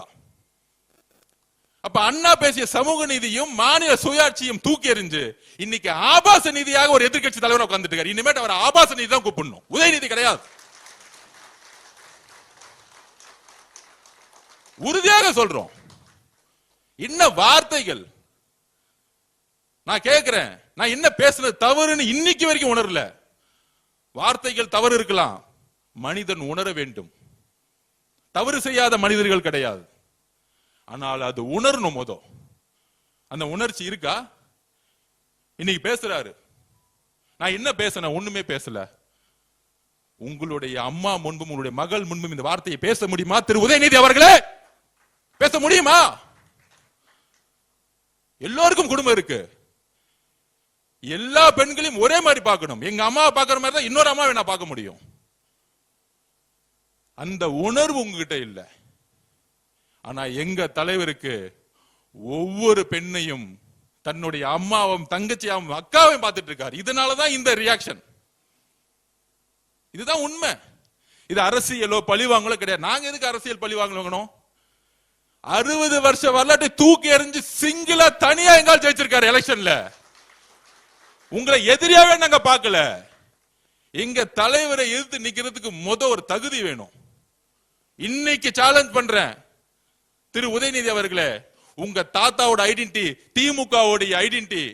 அப்ப அண்ணா பேசிய சமூக நீதியும் மாநில சுயாட்சியும் தூக்கி எறிஞ்சு இன்னைக்கு ஆபாச நீதியாக ஒரு எதிர்கட்சி தலைவர் உட்கார்ந்துட்டு இருக்காரு. இனிமேட்டு அவர் ஆபாச நீதி தான் கூப்பிடணும், உதயநிதி கிடையாது. உறுதியாக சொல்றோம். என்ன வார்த்தைகள்! நான் கேட்கிறேன், நான் என்ன பேசுறது தவறுன்னு இன்னைக்கு வரைக்கும் உணரல. வார்த்தைகள் தவறு இருக்கலாம், மனிதன் உணர வேண்டும். தவறு செய்யாத மனிதர்கள் கிடையாது, ஆனால் அது உணரணும். அந்த உணர்ச்சி இருக்கா? இன்னைக்கு பேசுறாரு, நான் என்ன பேசணும்? ஒண்ணுமே பேசல. உங்களுடைய அம்மா முன்பும் உங்களுடைய மகள் முன்பும் இந்த வார்த்தையை பேச முடியுமா திரு உதயநிதி அவர்களே? பேச முடியுமா? எல்லோருக்கும் குடும்பம் இருக்கு. எல்லா பெண்களையும் ஒரே மாதிரி பார்க்கணும். எங்க அம்மா பார்க்கிற மாதிரி தான் இன்னொரு அம்மாவை நான் பார்க்க முடியும். அந்த உணர்வு உங்ககிட்ட இல்ல. ஆனா எங்க தலைவருக்கு ஒவ்வொரு பெண்ணையும் தன்னுடைய அம்மாவும் தங்கச்சியாவும் அக்காவையும் பார்த்துட்டு இருக்காரு. இதனாலதான் இந்த ரியாக்ஷன். இதுதான் உண்மை. இது அரசியலோ பழிவாங்கலோ கிடையாது. நாங்க எதுக்கு அரசியல் பழிவாங்கணும்? 60 வருஷ வரலாற்றை தூக்கி எறிஞ்சு சிங்கிளா தனியா எங்கால் ஜெயிச்சிருக்காரு எலெக்ஷன்ல. உங்களை எதிரியாவே நாங்க பார்க்கல. எங்க தலைவரை எதிர்த்து நிக்கிறதுக்கு ஒரு தகுதி வேணும். இன்னைக்கு சேலஞ்ச் பண்றேன் திரு உதயநிதி அவர்களே, உங்க தாத்தாவோட ஐடென்டிட்டி, திமுகவோட ஐடென்டிட்டி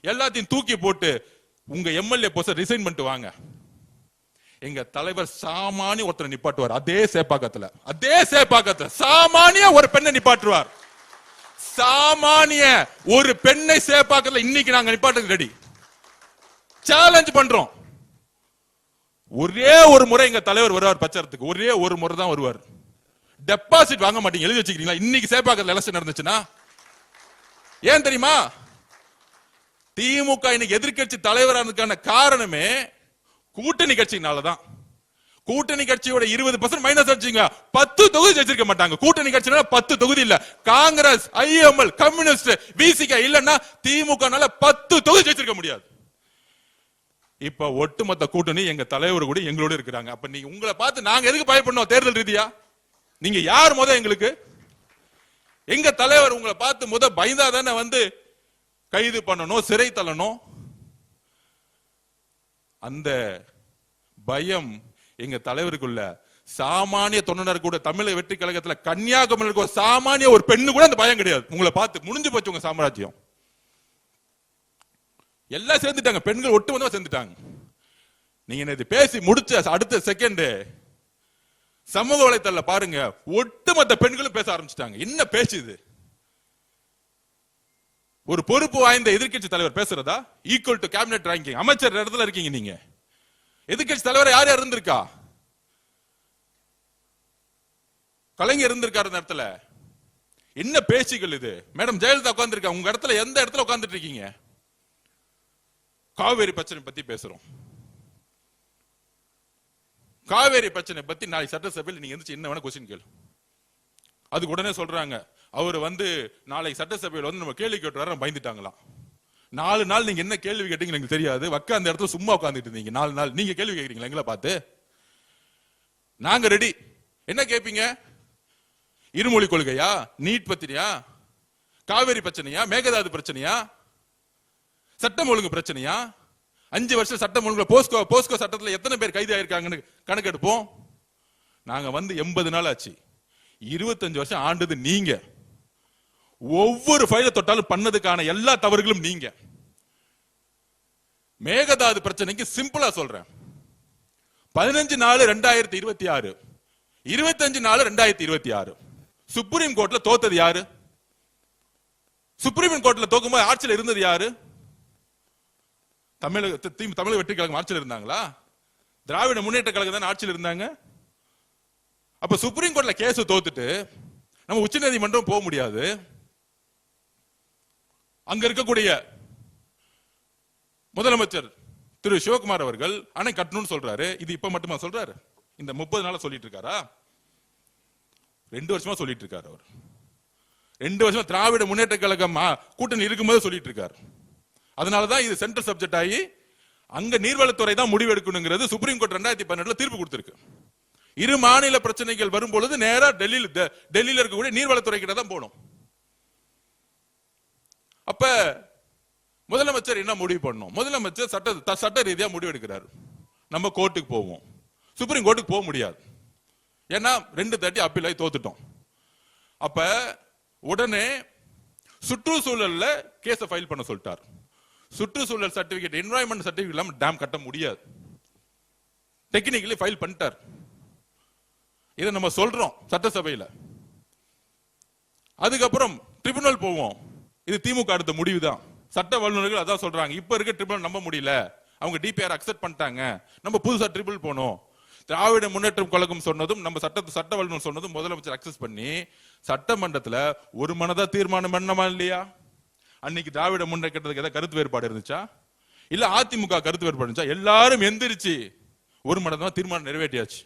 எல்லாத்தையும் தூக்கி போட்டு உங்க எம்எல்ஏ போஸ்ட் ரிசைன் பண்ணிட்டு வாங்க. எங்க தலைவர் சாமானிய ஒருத்தரை நிப்பாட்டுவார். அதே சேப்பாக்கத்துல சாமானிய ஒரு பெண்ணை நிப்பாட்டுவார். சாமானிய ஒரு பெண்ணை சேப்பாக்கத்துல இன்னைக்கு நாங்க நிப்பாட்டுக்கு ரெடி. சேலஞ்ச் பண்றோம். ஒரே ஒரு முறை எங்க தலைவர் வருவார் பிரச்சாரத்துக்கு, ஒரே ஒரு முறை தான் வருவார். டெபாசிட் வாங்க மாட்டீங்க, எழுதி வச்சுக்கிறீங்களா? இன்னைக்கு சேப்பாக்கத்துல எலெக்ஷன் நடந்துச்சுன்னா ஏன் தெரியுமா? திமுக இன்னைக்கு எதிர்கட்சி தலைவரானதுக்கான காரணமே கூட்டணி கட்சினாலதான். கூட்டணி கட்சியோட 20% மைனஸ் அடிச்சீங்க, 10 தொகுதி ஜெயிச்சிருக்க மாட்டாங்க. கூட்டணி கட்சினால 10 தொகுதி இல்ல. காங்கிரஸ், IML, கம்யூனிஸ்ட், VCK இல்லன்னா திமுகனால 10 தொகுதி ஜெயிச்சிருக்க முடியாது. இப்ப ஒட்டுமொத்த கூட்டணி எங்க தலைவர் கூட எங்களோட இருக்கிறாங்க. அப்ப நீங்க உங்களை பார்த்து நாங்க எதுக்கு பயப்படணும்? தேர்தல் ரீதியா நீங்க யார்? எங்களுக்கு எங்க தலைவர் உங்களை பார்த்து பயந்தாதானே கைது பண்ணணும், சிறை தள்ளணும். அந்த பயம் எங்க தலைவருக்குள்ள. சாமானிய தொண்டனர் கூட தமிழக வெற்றி கழகத்துல கன்னியாகுமரி சாமானிய ஒரு பெண்ணு கூட அந்த பயம் கிடையாது. உங்களை பார்த்து முடிஞ்சு போச்சு உங்க சாம்ராஜ்யம். எல்லாம் சேர்ந்துட்டாங்க, பெண்கள் ஒட்டுமொத்தமா சேர்ந்துட்டாங்க. நீங்க பேசி முடிச்ச அடுத்த செகண்ட் சமூக வலைத்தள பாருங்க, ஒட்டுமொத்த பெண்களும் பேச ஆரம்பிச்சிட்டாங்க. என்ன பேசுது? ஒரு பொறுப்பு வாய்ந்த எதிர்க்கட்சி தலைவர் பேசுறதா? Equal to cabinet ranking. அமைச்சர் இடத்துல இருக்கீங்க நீங்க. எதிர்க்கட்சி தலைவர் யார் யார் இருந்திருக்கா? கலைஞர் இருந்திருக்காரு இந்த இடத்துல. என்ன பேச்சுகள் இது? மேடம் ஜெயலலிதா உட்கார்ந்து இருக்கா. உங்க இடத்துல எந்த இடத்துல உட்கார்ந்துட்டு இருக்கீங்க? காவேரி பிரச்சனை பத்தி பேசுறோம். காவேரி பிரச்சனை பத்தி நாளைக்கு சட்டசபையில் நீங்க எந்திரிச்சு என்ன வேணா கொஸ்டின் கேளு. அதுக்கு உடனே சொல்றாங்க, அவர் நாளைக்கு சட்டசபையில் நம்ம கேள்வி கேட்டுறாரு, பயந்துட்டாங்களாம். 4 நாள் நீங்க என்ன கேள்வி கேட்டீங்க எனக்கு தெரியாது. அந்த இடத்துல சும்மா உட்கார்ந்துட்டு இருந்தீங்க 4 நாள். நீங்க கேள்வி கேட்கறீங்களா எங்களை பார்த்து? நாங்க ரெடி. என்ன கேட்பீங்க? இருமொழி கொள்கையா? நீட் பத்திரியா? காவேரி பிரச்சனையா? மேகதாது பிரச்சனையா? சட்டம் ஒழுங்கு பிரச்சனையா? 5 வருஷம் சட்டம் ஒழுங்கு போஸ்கோ சட்டத்தில் எத்தனை பேர் கைது ஆயிருக்காங்கன்னு கணக்கு எடுப்போம். நாங்க 80 நாள் ஆச்சு. 25 வருஷம் ஆண்டது நீங்க. ஒவ்வொரு ஃபைல தொட்டாலும் பண்ணதுக்கான எல்லா தவறுகளும் நீங்க. மேகதாது பிரச்சனைக்கு சிம்பிளா சொல்றேன். 15/4/2026, 25/4/2026 சுப்ரீம் கோர்ட்ல தோத்தது யாரு? சுப்ரீம் கோர்ட்ல தோக்கும்போது ஆட்சியில் இருந்தது யாரு? தமிழக வெற்றி கழகம் ஆட்சியில் இருந்தாங்களா? திராவிட முன்னேற்ற கழகம் தான் ஆட்சியில் இருந்தாங்க. அப்ப சுப்ரீம் கோர்ட்ல கேஸ் தோத்துட்டு நம்ம உச்ச நீதிமன்றம் போக முடியாது. அங்க இருக்கக்கூடிய முதலமைச்சர் திரு சிவகுமார் அவர்கள் அணை கட்டணும்னு சொல்றாரு. இது இப்ப மட்டுமா சொல்றாரு? இந்த 30 நாளா சொல்லிட்டு இருக்காரா? 2 வருஷமா சொல்லிட்டு இருக்காரு. அவர் 2 வருஷமா திராவிட முன்னேற்ற கழகம் கூட்டணி இருக்கும்போது சொல்லிட்டு இருக்காரு. அதனாலதான் இது சென்ட்ரல் சப்ஜெக்ட் ஆகி அங்க நீர்வளத்துறை தான் முடிவு எடுக்கணுங்கிறது சுப்ரீம் கோர்ட் 2018 தீர்ப்பு கொடுத்திருக்கு. இரு மாநில பிரச்சனைகள் வரும்பொழுது நேரா டெல்லியில இருக்கக்கூடிய நீர்வளத்துறை கிட்ட தான் போகணும். அப்ப முதலமைச்சர் என்ன முடிவு பண்ணணும்? முதலமைச்சர் சட்ட ரீதியா முடிவு எடுக்கிறார். நம்ம கோர்ட்டுக்கு போவோம். சுப்ரீம் கோர்ட்டுக்கு போக முடியாது. ஏன்னா 2 தட்டி அப்பீல் ஆகி தோத்துட்டோம். அப்ப உடனே சுற்றுச்சூழல்ல கேஸை ஃபைல் பண்ண சொல்லிட்டார். சுற்றுச்சூழல் சர்டிபிகேட், என்வாயன்மெண்ட் சர்டிபிகேட் இல்லாம டேம் கட்ட முடியாது. டெக்னிக்கலி ஃபைல் பண்ணிட்டார். இதை நம்ம சொல்றோம் சட்டசபையில். அதுக்கப்புறம் ட்ரிபியூனல் போவோம். இது திமுக அடுத்த முடிவு தான். சட்ட வல்லுநர்கள் அதான் சொல்றாங்க. இப்ப இருக்க ட்ரிபியூனல் நம்ப முடியல, அவங்க டிபிஆர் அக்செப்ட் பண்ணிட்டாங்க, நம்ம புதுசா ட்ரிபியூனல் போனோம். திராவிட முன்னேற்றம் கழகம் சொன்னதும் நம்ம சட்ட வல்லுநர் சொன்னதும் முதலமைச்சர் அக்சஸ் பண்ணி சட்டமன்றத்துல ஒரு மனதா தீர்மானம் பண்ணமா இல்லையா? அன்னைக்கு திராவிட முன்னேற்றத்துக்கு ஏதாவது கருத்து வேறுபாடு இருந்துச்சா? இல்ல அதிமுக கருத்து வேறுபாடு இருந்துச்சா? எல்லாரும் எந்திரிச்சு ஒரு மனதா தீர்மானம் நிறைவேற்றியாச்சு.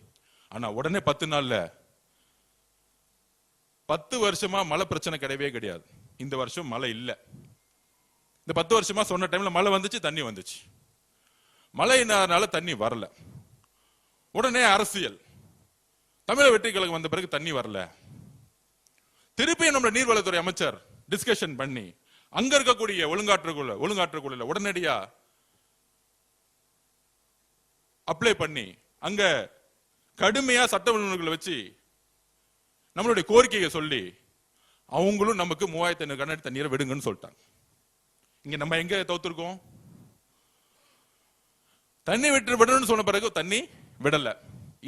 ஆனா உடனே 10 நாள்ல 10 வருஷமா மழை பிரச்சனை கிடையவே கிடையாது. இந்த வருஷம் மழை இல்ல. இந்த 10 வருஷமா சொன்ன டைம்ல மழை வந்துச்சு, தண்ணி வந்துச்சு. மழையினால தண்ணி வரல. உடனே அரசியல். தமிழக வெற்றி கழகம் வந்த பிறகு தண்ணி வரல. திருப்பி நம்ம நீர்வளத்துறை அமைச்சர் டிஸ்கஷன் பண்ணி அங்க இருக்கக்கூடிய ஒழுங்காற்றுக்குள்ள உடனடியா அப்ளை பண்ணி அங்க கடுமையா சட்ட வல்லுநர்களை வச்சு நம்மளுடைய கோரிக்கையை சொல்லி அவங்களும் நமக்கு 3500 கண்ணாடி தண்ணீரை விடுங்கன்னு சொல்லிட்டாங்க. இங்க நம்ம எங்க தோத்துருக்கோம்? தண்ணி விடணும்னு சொன்ன பிறகு தண்ணி விடல.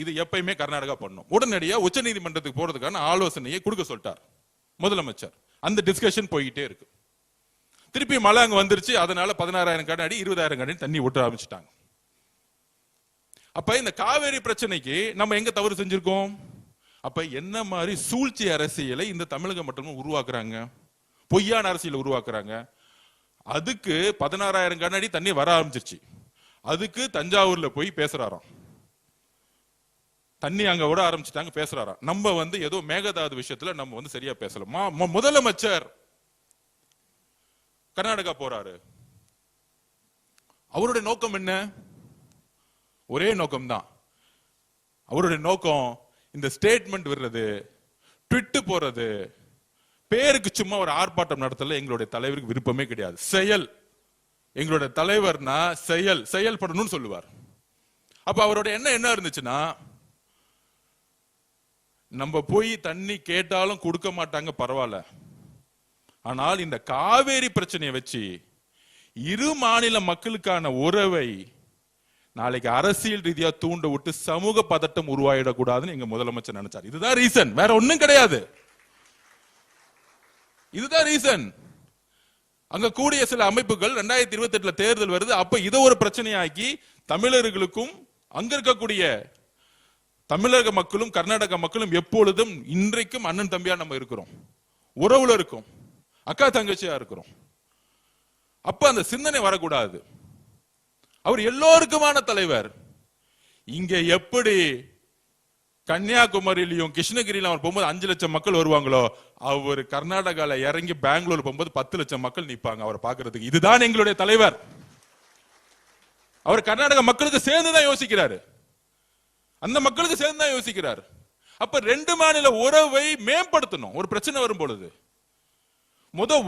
இது எப்பயுமே கர்நாடகா பண்ணும். உடனடியா உச்ச நீதிமன்றத்துக்கு போறதுக்கான ஆலோசனையை கொடுக்க சொல்லிட்டார் முதலமைச்சர். அந்த டிஸ்கஷன் போயிட்டே இருக்கு. திருப்பி மழை அங்க வந்துருச்சு. அதனால 16,000 கண்ணாடி 20,000 கண்ணாடி தண்ணி விட்டு ஆரம்பிச்சுட்டாங்க. அப்ப இந்த காவேரி பிரச்சனைக்கு நம்ம எங்க தவறு செஞ்சிருக்கோம்? அப்ப என்ன மாதிரி சூழ்ச்சி அரசியலை இந்த தமிழகம் மட்டும் உருவாக்குறாங்க, பொய்யான அரசியலை உருவாக்குறாங்க. அதுக்கு 16,000 கண்ணாடி தண்ணி வர ஆரம்பிச்சிருச்சு. அதுக்கு தஞ்சாவூர்ல போய் பேசுறாராம். தண்ணி அங்க விட ஆரம்பிச்சுட்டாங்க, பேசுறாராம். நம்ம ஏதோ மேகதாது விஷயத்துல நம்ம சரியா பேசல. முதலமைச்சர் கர்நாடகா போறாரு. அவருடைய நோக்கம் என்ன? ஒரே நோக்கம் தான். அவருடைய நோக்கம் இந்த ஸ்டேட்மெண்ட் விடுறது, ட்விட் போறது, பேருக்கு சும்மா ஒரு ஆர்ப்பாட்டம் நடத்தல எங்களுடைய தலைவருக்கு விருப்பமே கிடையாது. செயல். எங்களுடைய தலைவர்னா செயல்படணும்னு சொல்லுவார். அப்ப அவருடைய என்ன இருந்துச்சுன்னா, நம்ம போய் தண்ணி கேட்டாலும் கொடுக்க மாட்டாங்க, பரவாயில்ல. ஆனால் இந்த காவேரி பிரச்சனையை வச்சு இரு மாநில மக்களுக்கான உறவை நாளைக்கு அரசியல் ரீதியா தூண்ட விட்டு சமூக பதட்டம் உருவாயிடக்கூடாதுன்னு எங்க முதலமைச்சர் நினைச்சார். இதுதான் ரீசன், வேற ஒண்ணும் கிடையாது. இதுதான் ரீசன். அங்க கூடிய சில அமைப்புகள் 2028 தேர்தல் வருது, அப்ப இதை ஒரு பிரச்சனையாக்கி தமிழர்களுக்கும் அங்க இருக்கக்கூடிய தமிழக மக்களும் கர்நாடக மக்களும் எப்பொழுதும் இன்றைக்கும் அண்ணன் தம்பியா நம்ம இருக்கிறோம், உறவுல இருக்கும், அக்கா தங்கச்சியா இருக்கிறோம். அப்ப அந்த சிந்தனை வரக்கூடாது. அவர் எல்லோருக்குமான தலைவர். இங்க எப்படி கன்னியாகுமரியிலும் கிருஷ்ணகிரியிலும் அவர் போகும்போது 5 லட்சம் மக்கள் வருவாங்களோ, அவர் கர்நாடகால இறங்கி பெங்களூர் போகும்போது 10 லட்சம் மக்கள் நிற்பாங்க அவரை பார்க்கிறதுக்கு. இதுதான் எங்களுடைய தலைவர். அவர் கர்நாடக மக்களுக்கு சேர்ந்துதான் யோசிக்கிறாரு, அந்த மக்களுக்கு சேர்ந்துதான் யோசிக்கிறார். அப்ப 2 மாநில உறவை மேம்படுத்தணும். ஒரு பிரச்சனை வரும் பொழுது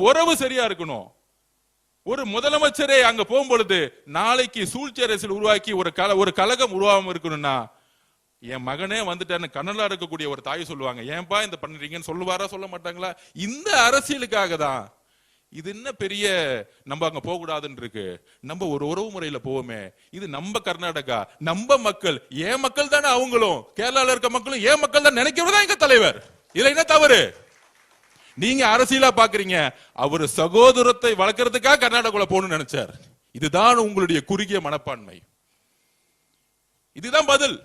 உறவு சரியா இருக்கணும். ஒரு முதலமைச்சரே அங்க போகும்பொழுது நாளைக்கு சூழ்ச்சி அரசியல் உருவாக்கி ஒரு கழகம் உருவாகாம இருக்கணும்னா, என் மகனே வந்துட்டான்னு கண்ணலா இருக்கக்கூடிய ஒரு தாய் சொல்லுவாங்க, ஏன்பா இந்த பண்றீங்கன்னு சொல்லுவாரா, சொல்ல மாட்டாங்களா? இந்த அரசியலுக்காக தான். இது என்ன பெரிய நம்ம அங்க போக கூடாதுன்னு இருக்கு. நம்ம ஒரு உறவு முறையில போவோமே, இது நம்ம கர்நாடகா, நம்ம மக்கள், ஏன் மக்கள் தானே அவங்களும், கேரளால இருக்க மக்களும் ஏன் மக்கள் தான் நினைக்கிறதா எங்க தலைவர். இதுல என்ன தவறு? நீங்க அரசியலா பாக்குறீங்க, அவரு சகோதரத்தை வளர்க்கறதுக்காக கர்நாடகால போகணும்னு நினைச்சார். இதுதான் உங்களுடைய குறுகிய மனப்பான்மை. இதுதான் பதில்.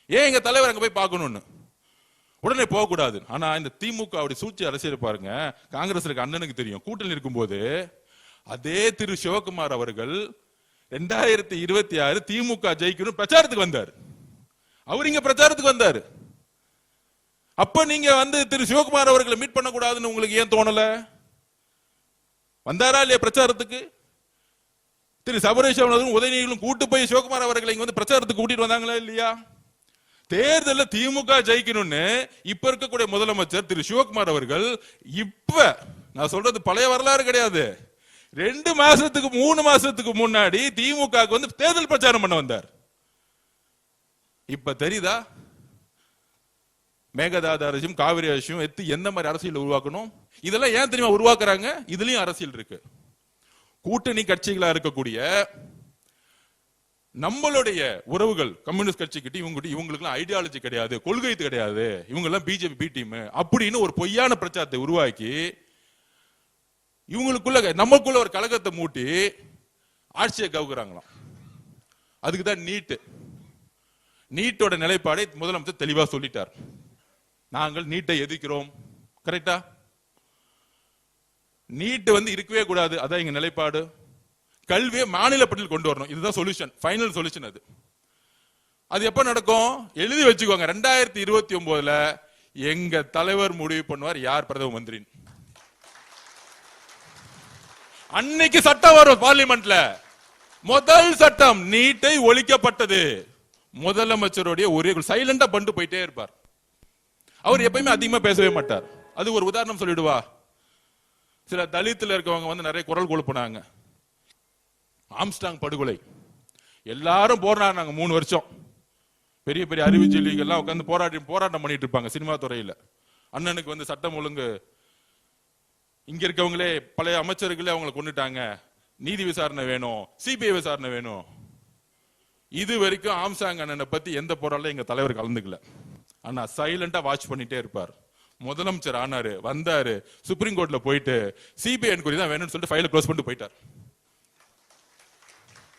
ஏன் எங்க தலைவர் அங்க போய் பார்க்கணும்னு உடனே போக கூடாது. ஆனா இந்த திமுக அப்படி சூழ்ச்சி அரசியல் பாருங்க, காங்கிரஸ் இருக்க அண்ணனுக்கு தெரியும். கூட்டணி இருக்கும்போது அதே திரு சிவகுமார் அவர்கள் 2026 திமுக ஜெயிக்கணும் பிரச்சாரத்துக்கு வந்தார். அவர் இங்க பிரச்சாரத்துக்கு வந்தார். அப்ப நீங்க திரு சிவகுமார் அவர்களை மீட் பண்ண கூடாதுன்னு உங்களுக்கு ஏன் தோணல? வந்தாரா இல்லையா பிரச்சாரத்துக்கு? திரு சபரேஷ் உதயநிதிகளும் கூட்டு போய் சிவகுமார் அவர்களை இங்க பிரச்சாரத்துக்கு கூட்டிட்டு வந்தாங்களா இல்லையா? தேர்தலில் திமுக ஜெயிக்கணும்னு இப்ப இருக்கக்கூடிய முதலமைச்சர் திரு சிவகுமார் அவர்கள், இப்ப நான் சொல்றது பழைய வரலாறு கிடையாது, 2 மாசத்துக்கு 3 மாசத்துக்கு முன்னாடி திமுக தேர்தல் பிரச்சாரம் பண்ண வந்தார். இப்ப தெரியுதா மேகதாது அரசும் காவிரி அரசும் எந்த மாதிரி அரசியல் உருவாக்கணும்? இதெல்லாம் ஏன் தெரியுமா உருவாக்குறாங்க? இதுலயும் அரசியல் இருக்கு. கூட்டணி கட்சிகளா இருக்கக்கூடிய நம்மளுடைய உறவுகள் கம்யூனிஸ்ட் கட்சி கிட்ட இவங்களுக்கு ஐடியாலஜி கிடையாது, கொள்கை கிடையாது, இவங்க எல்லாம் பிஜேபி பி டீம் அப்படின்னு ஒரு பொய்யான பிரச்சாரத்தை உருவாக்கி இவங்களுக்குள்ள நமக்குள்ள ஒரு கலகத்தை மூட்டி ஆட்சியை கவுக்குறாங்களாம். அதுக்குதான் நீட்டோட நிலைப்பாடை முதலமைச்சர் தெளிவா சொல்லிட்டார். நாங்கள் நீட்டை எதிர்க்கிறோம். கரெக்டா? நீட் இருக்கவே கூடாது, அதான் எங்க நிலைப்பாடு. கல்வியை மாநில பட்டியல் கொண்டு வரணும், இதுதான் சொல்யூஷன், ஃபைனல் சொல்யூஷன். அது எப்ப நடக்கும் எழுதி வச்சுக்கோங்க. 2029 எங்க தலைவர் முடிவு பண்ணுவார் யார் பிரதம மந்திரி. அன்னைக்கு சட்டம் வரும் பார்லிமெண்ட்ல. முதல் சட்டம் நீட்டை ஒழிக்கப்பட்டது. முதலமைச்சருடைய ஒரே சைலண்டா பண்ணிட்டு போயிட்டே இருப்பார். அவர் எப்பயுமே அதிகமா பேசவே மாட்டார். அது ஒரு உதாரணம் சொல்லிடுவா. சில தலித்துல இருக்கவங்க நிறைய குரல் கொடுப்பாங்க. ஆம்ஸ்டாங் படுகொலை எல்லாரும் போராடினாங்க 3 வருஷம். பெரிய பெரிய அறிவுஜீவிகள் உட்கார்ந்து போராட்டம் பண்ணிட்டு இருப்பாங்க சினிமா துறையில. அண்ணனுக்கு சட்டம் ஒழுங்கு, இங்க இருக்கவங்களே பழைய அமைச்சர்களே அவங்களை கொண்டுட்டாங்க, நீதி விசாரணை வேணும், சிபிஐ விசாரணை வேணும். இது வரைக்கும் ஆம்ஸ்டாங் அண்ணனை பத்தி எந்த போராட்டம் எங்க தலைவர் கலந்துக்கல. ஆனா சைலண்டா வாட்ச் பண்ணிட்டே இருப்பார். முதலமைச்சர் ஆனாரு, வந்தாரு, சுப்ரீம் கோர்ட்ல போயிட்டு சிபிஐ என்கொயரி தான் வேணும்னு சொல்லிட்டு ஃபைலை க்ளோஸ் பண்ணிட்டு போயிட்டார்.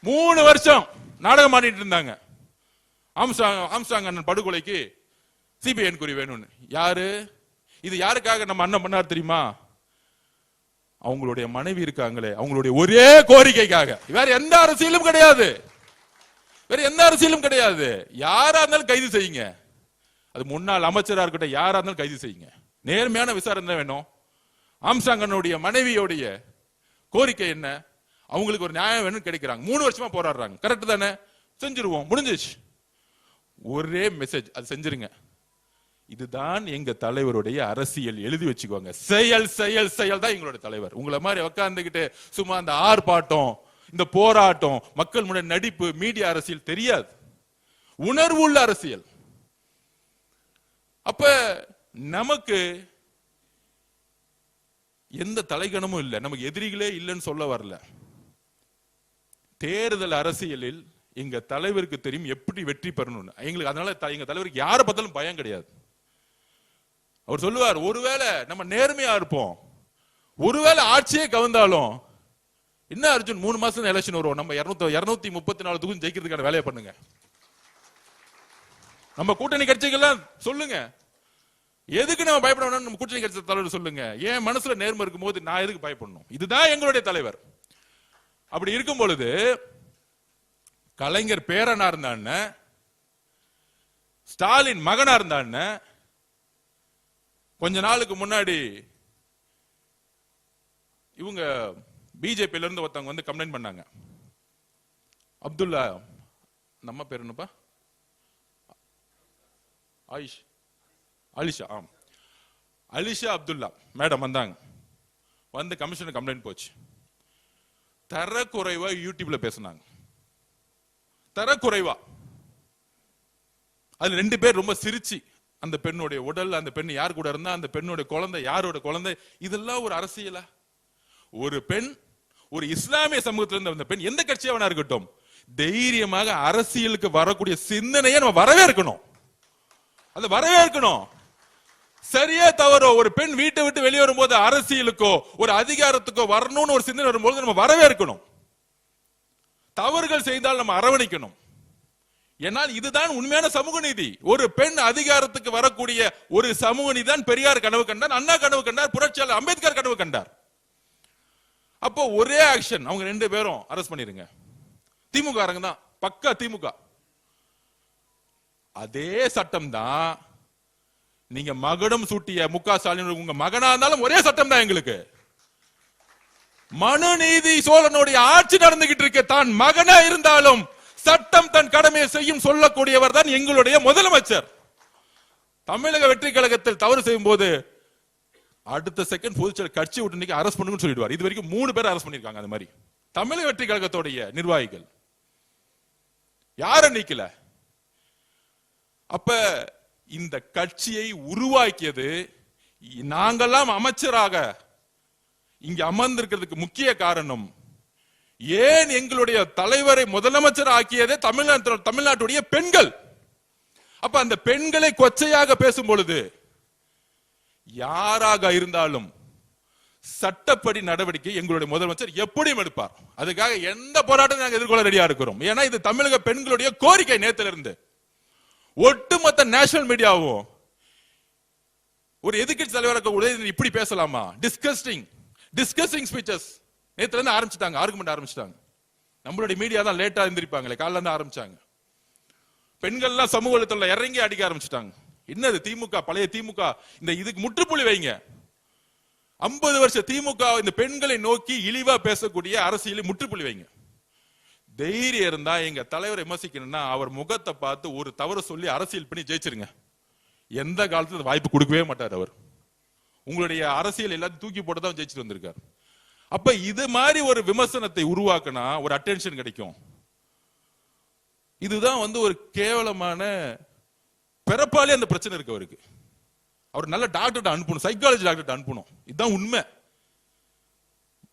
3 வருஷம் நாடகம் ஆடிட்டு இருந்தாங்க. ஆம்ஸ்டாங் அண்ணன் படுகொலைக்கு சிபிஐ என்கொயரி வேணும்னு. யாரு இது? யாருக்காக நம்ம அண்ணன் பண்ணார் தெரியுமா? அவங்களுடைய மனைவி இருக்காங்களே, அவங்களுடைய ஒரே கோரிக்கைக்காக. வேற எந்த அரசியலும் கிடையாது, வேற எந்த அரசியலும் கிடையாது. யாரா இருந்தாலும் கைது செய்யுங்க. அது முன்னாள் அமைச்சரா இருக்கட்டும், யாரா இருந்தாலும் கைது செய்யுங்க. நேர்மையான விசாரணை வேணும். ஆம்ஸ்டாங் அண்ணனுடைய மனைவியோடைய கோரிக்கை என்ன? அவங்களுக்கு ஒரு நியாயம் வேணும் கிடைக்கிறாங்க. 3 வருஷமா போராடுறாங்க. கரெக்ட் தானே? செஞ்சிருவோம், முடிஞ்சிச்சு. ஒரே மெசேஜ், அது செஞ்சிருங்க. இதுதான் எங்க தலைவருடைய அரசியல். எழுதி வச்சுக்கோங்க. செயல் செயல் செயல் தான் எங்களுடைய தலைவர். உங்களை மாதிரி உட்கார்ந்துகிட்டு சும்மா அந்த ஆர்ப்பாட்டம், இந்த போராட்டம், மக்கள் முன்னாடி நடிப்பு, மீடியா அரசியல் தெரியாது. உணர்வு உள்ள அரசியல். அப்ப நமக்கு எந்த தலைகணமும் இல்லை, நமக்கு எதிரிகளே இல்லைன்னு சொல்ல வரல. தேர்தல் அரசியலில் எங்க தலைவருக்கு தெரியும் எப்படி வெற்றி பெறணும்னு. எங்களுக்கு அதனால எங்க தலைவருக்கு யாரை பார்த்தாலும் பயம் கிடையாது. அவர் சொல்லுவார், ஒருவேளை நம்ம நேர்மையா இருப்போம், ஒருவேளை ஆட்சியே கவர்ந்தாலும் என்ன அர்ஜுன் 3 மாசம் எலெக்ஷன் வரும், நம்ம 234 தொகுதி ஜெயிக்கிறதுக்கான வேலையை பண்ணுங்க. நம்ம கூட்டணி கட்சிகள்லாம் சொல்லுங்க, எதுக்கு நம்ம பயப்பட வேணும்? நம்ம கூட்டணி கட்சி தலைவர் சொல்லுங்க, என் மனசுல நேர்மை இருக்கும் போது நான் எதுக்கு பயப்படணும்? இதுதான் எங்களுடைய தலைவர். அப்படி இருக்கும் பொழுது கலைஞர் பேரனா இருந்தான், ஸ்டாலின் மகனா இருந்தான். கொஞ்ச நாளுக்கு முன்னாடி இவங்க பிஜேபியில இருந்து ஒருத்தவங்க வந்து கம்ப்ளைண்ட் பண்ணாங்க. அப்துல்லா, நம்ம பேர் என்னப்பா, அலிஷா, அலிஷா அப்துல்லா மேடம் வந்தாங்க. வந்து கமிஷனர் கம்ப்ளைண்ட் போச்சு. தரக்குறைவா யூடியூப்ல பேசினாங்க, தரக்குறைவா. அதுல 2 பேர் ரொம்ப சிரிச்சு, அந்த பெண்ணுடைய உடல், அந்த பெண் யார் கூட இருந்தா, அந்த பெண்ணுடைய குழந்தை யாரோட குழந்தை, இதெல்லாம் ஒரு அரசியலா? ஒரு பெண், ஒரு இஸ்லாமிய சமூகத்தில் இருந்த அந்த பெண், எந்த கட்சியா வேணா இருக்கட்டும், தைரியமாக அரசியலுக்கு வரக்கூடிய சிந்தனையை நம்ம வரவேற்கணும். அது வரவேற்கணும். சரியா தவறோ, ஒரு பெண் வீட்டை விட்டு வெளியே வரும்போது அரசியலுக்கோ ஒரு அதிகாரத்துக்கோ வரணும்னு ஒரு சிந்தனை வரும்போது நம்ம வரவேற்கணும். தவறுகள் செய்தால் நம்ம அரவணைக்கணும். ஏனால் இதுதான் உண்மையான சமூக நீதி. ஒரு பெண் அதிகாரத்துக்கு வரக்கூடிய ஒரு சமூக நீதி தான் பெரியார் கனவு கண்டார், அண்ணா கனவு கண்டார், புரட்சியாளர் அம்பேத்கர் கனவு கண்டார். அப்போ ஒரே ஆக்ஷன், அவங்க 2 பேரும் அரெஸ்ட் பண்ணிருங்க. திமுக தான், பக்கா திமுக. அதே சட்டம் தான் நீங்க மகுடம் சூட்டிய முக ஸ்டாலின் உங்க மகனா இருந்தாலும் ஒரே சட்டம் தான் எங்களுக்கு. மனுநீதி சோழனுடைய ஆட்சி நடந்துகிட்டு இருக்க, தான் மகனா இருந்தாலும் சட்டம் தன் கடமையை செய்யும் சொல்லக்கூடியவர் தான் எங்களுடைய முதலமைச்சர். தமிழக வெற்றி கழகத்தில் தவறு செய்யும் போது அடுத்த செகண்ட் பொதுச்செயலர் கட்சி விட்டு இன்னைக்கு அரெஸ்ட் பண்ணுங்கன்னு சொல்லிடுவார். இது வரைக்கும் 3 பேர் அரெஸ்ட் பண்ணிருக்காங்க. அந்த மாதிரி தமிழக வெற்றி கழகத்துடைய நிர்வாகிகள் யாரை நீக்கல. அப்ப இந்த கட்சியை உருவாக்கியது, நாங்கெல்லாம் அமைச்சராக இங்க அமர்ந்திருக்கிறதுக்கு முக்கிய காரணம், ஏன் எங்களுடைய தலைவரை முதலமைச்சர் ஆக்கியதே தமிழ்நாட்டுடைய பெண்கள். அப்ப அந்த பெண்களை கொச்சையாக பேசும் பொழுது யாராக இருந்தாலும் சட்டப்படி நடவடிக்கை எங்களுடைய முதலமைச்சர் எப்படியும் எடுப்பார். அதுக்காக எந்த போராட்டம் நாங்கள் எதிர்கொள்ள ரெடியா இருக்கிறோம். ஏன்னா இது தமிழக பெண்களுடைய கோரிக்கை. நேத்துல இருந்து ஒட்டுமொத்த நேஷனல் மீடியாவும் ஒரு எதிர்க்கட்சி தலைவராக இப்படி பேசலாமா? டிஸ்கஸ்டிங் ஸ்பீச்சஸ் நேத்துல இருந்து ஆரம்பிச்சிட்டாங்க, ஆர்குமெண்ட் ஆரம்பிச்சிட்டாங்க. நம்மளுடைய மீடியா தான் லேட்டா இருந்திருப்பாங்களே, காலைல இருந்து ஆரம்பிச்சாங்க. பெண்கள் எல்லாம் சமூக வலைத்தளத்துல இறங்கி அடிக்க ஆரம்பிச்சிட்டாங்க. என்னது திமுக, பழைய திமுக, இந்த இதுக்கு முற்றுப்புள்ளி வைங்க. 50 வருஷ திமுக இந்த பெண்களை நோக்கி இழிவா பேசக்கூடிய அரசியலை முற்றுப்புள்ளி வைங்க. தைரியம் இருந்தா எங்க தலைவரை விமர்சிக்கணும்னா அவர் முகத்தை பார்த்து ஒரு தவறு சொல்லி அரசியல் பண்ணி ஜெயிச்சிருங்க. எந்த காலத்துல வாய்ப்பு கொடுக்கவே மாட்டார் அவர். உங்களுடைய அரசியல் எல்லாத்தையும் தூக்கி போட்டுதான் ஜெயிச்சுட்டு வந்திருக்காரு. அப்ப இது மாதிரி ஒரு விமர்சனத்தை உருவாக்கினா ஒரு அட்டென்ஷன் கிடைக்கும். இதுதான் ஒரு கேவலமான பிறப்பாலே அந்த பிரச்சனை இருக்கு அவருக்கு. அவர் நல்ல டாக்டர் அனுப்பணும், சைக்காலஜி டாக்டர் அனுப்பணும். இதுதான் உண்மை.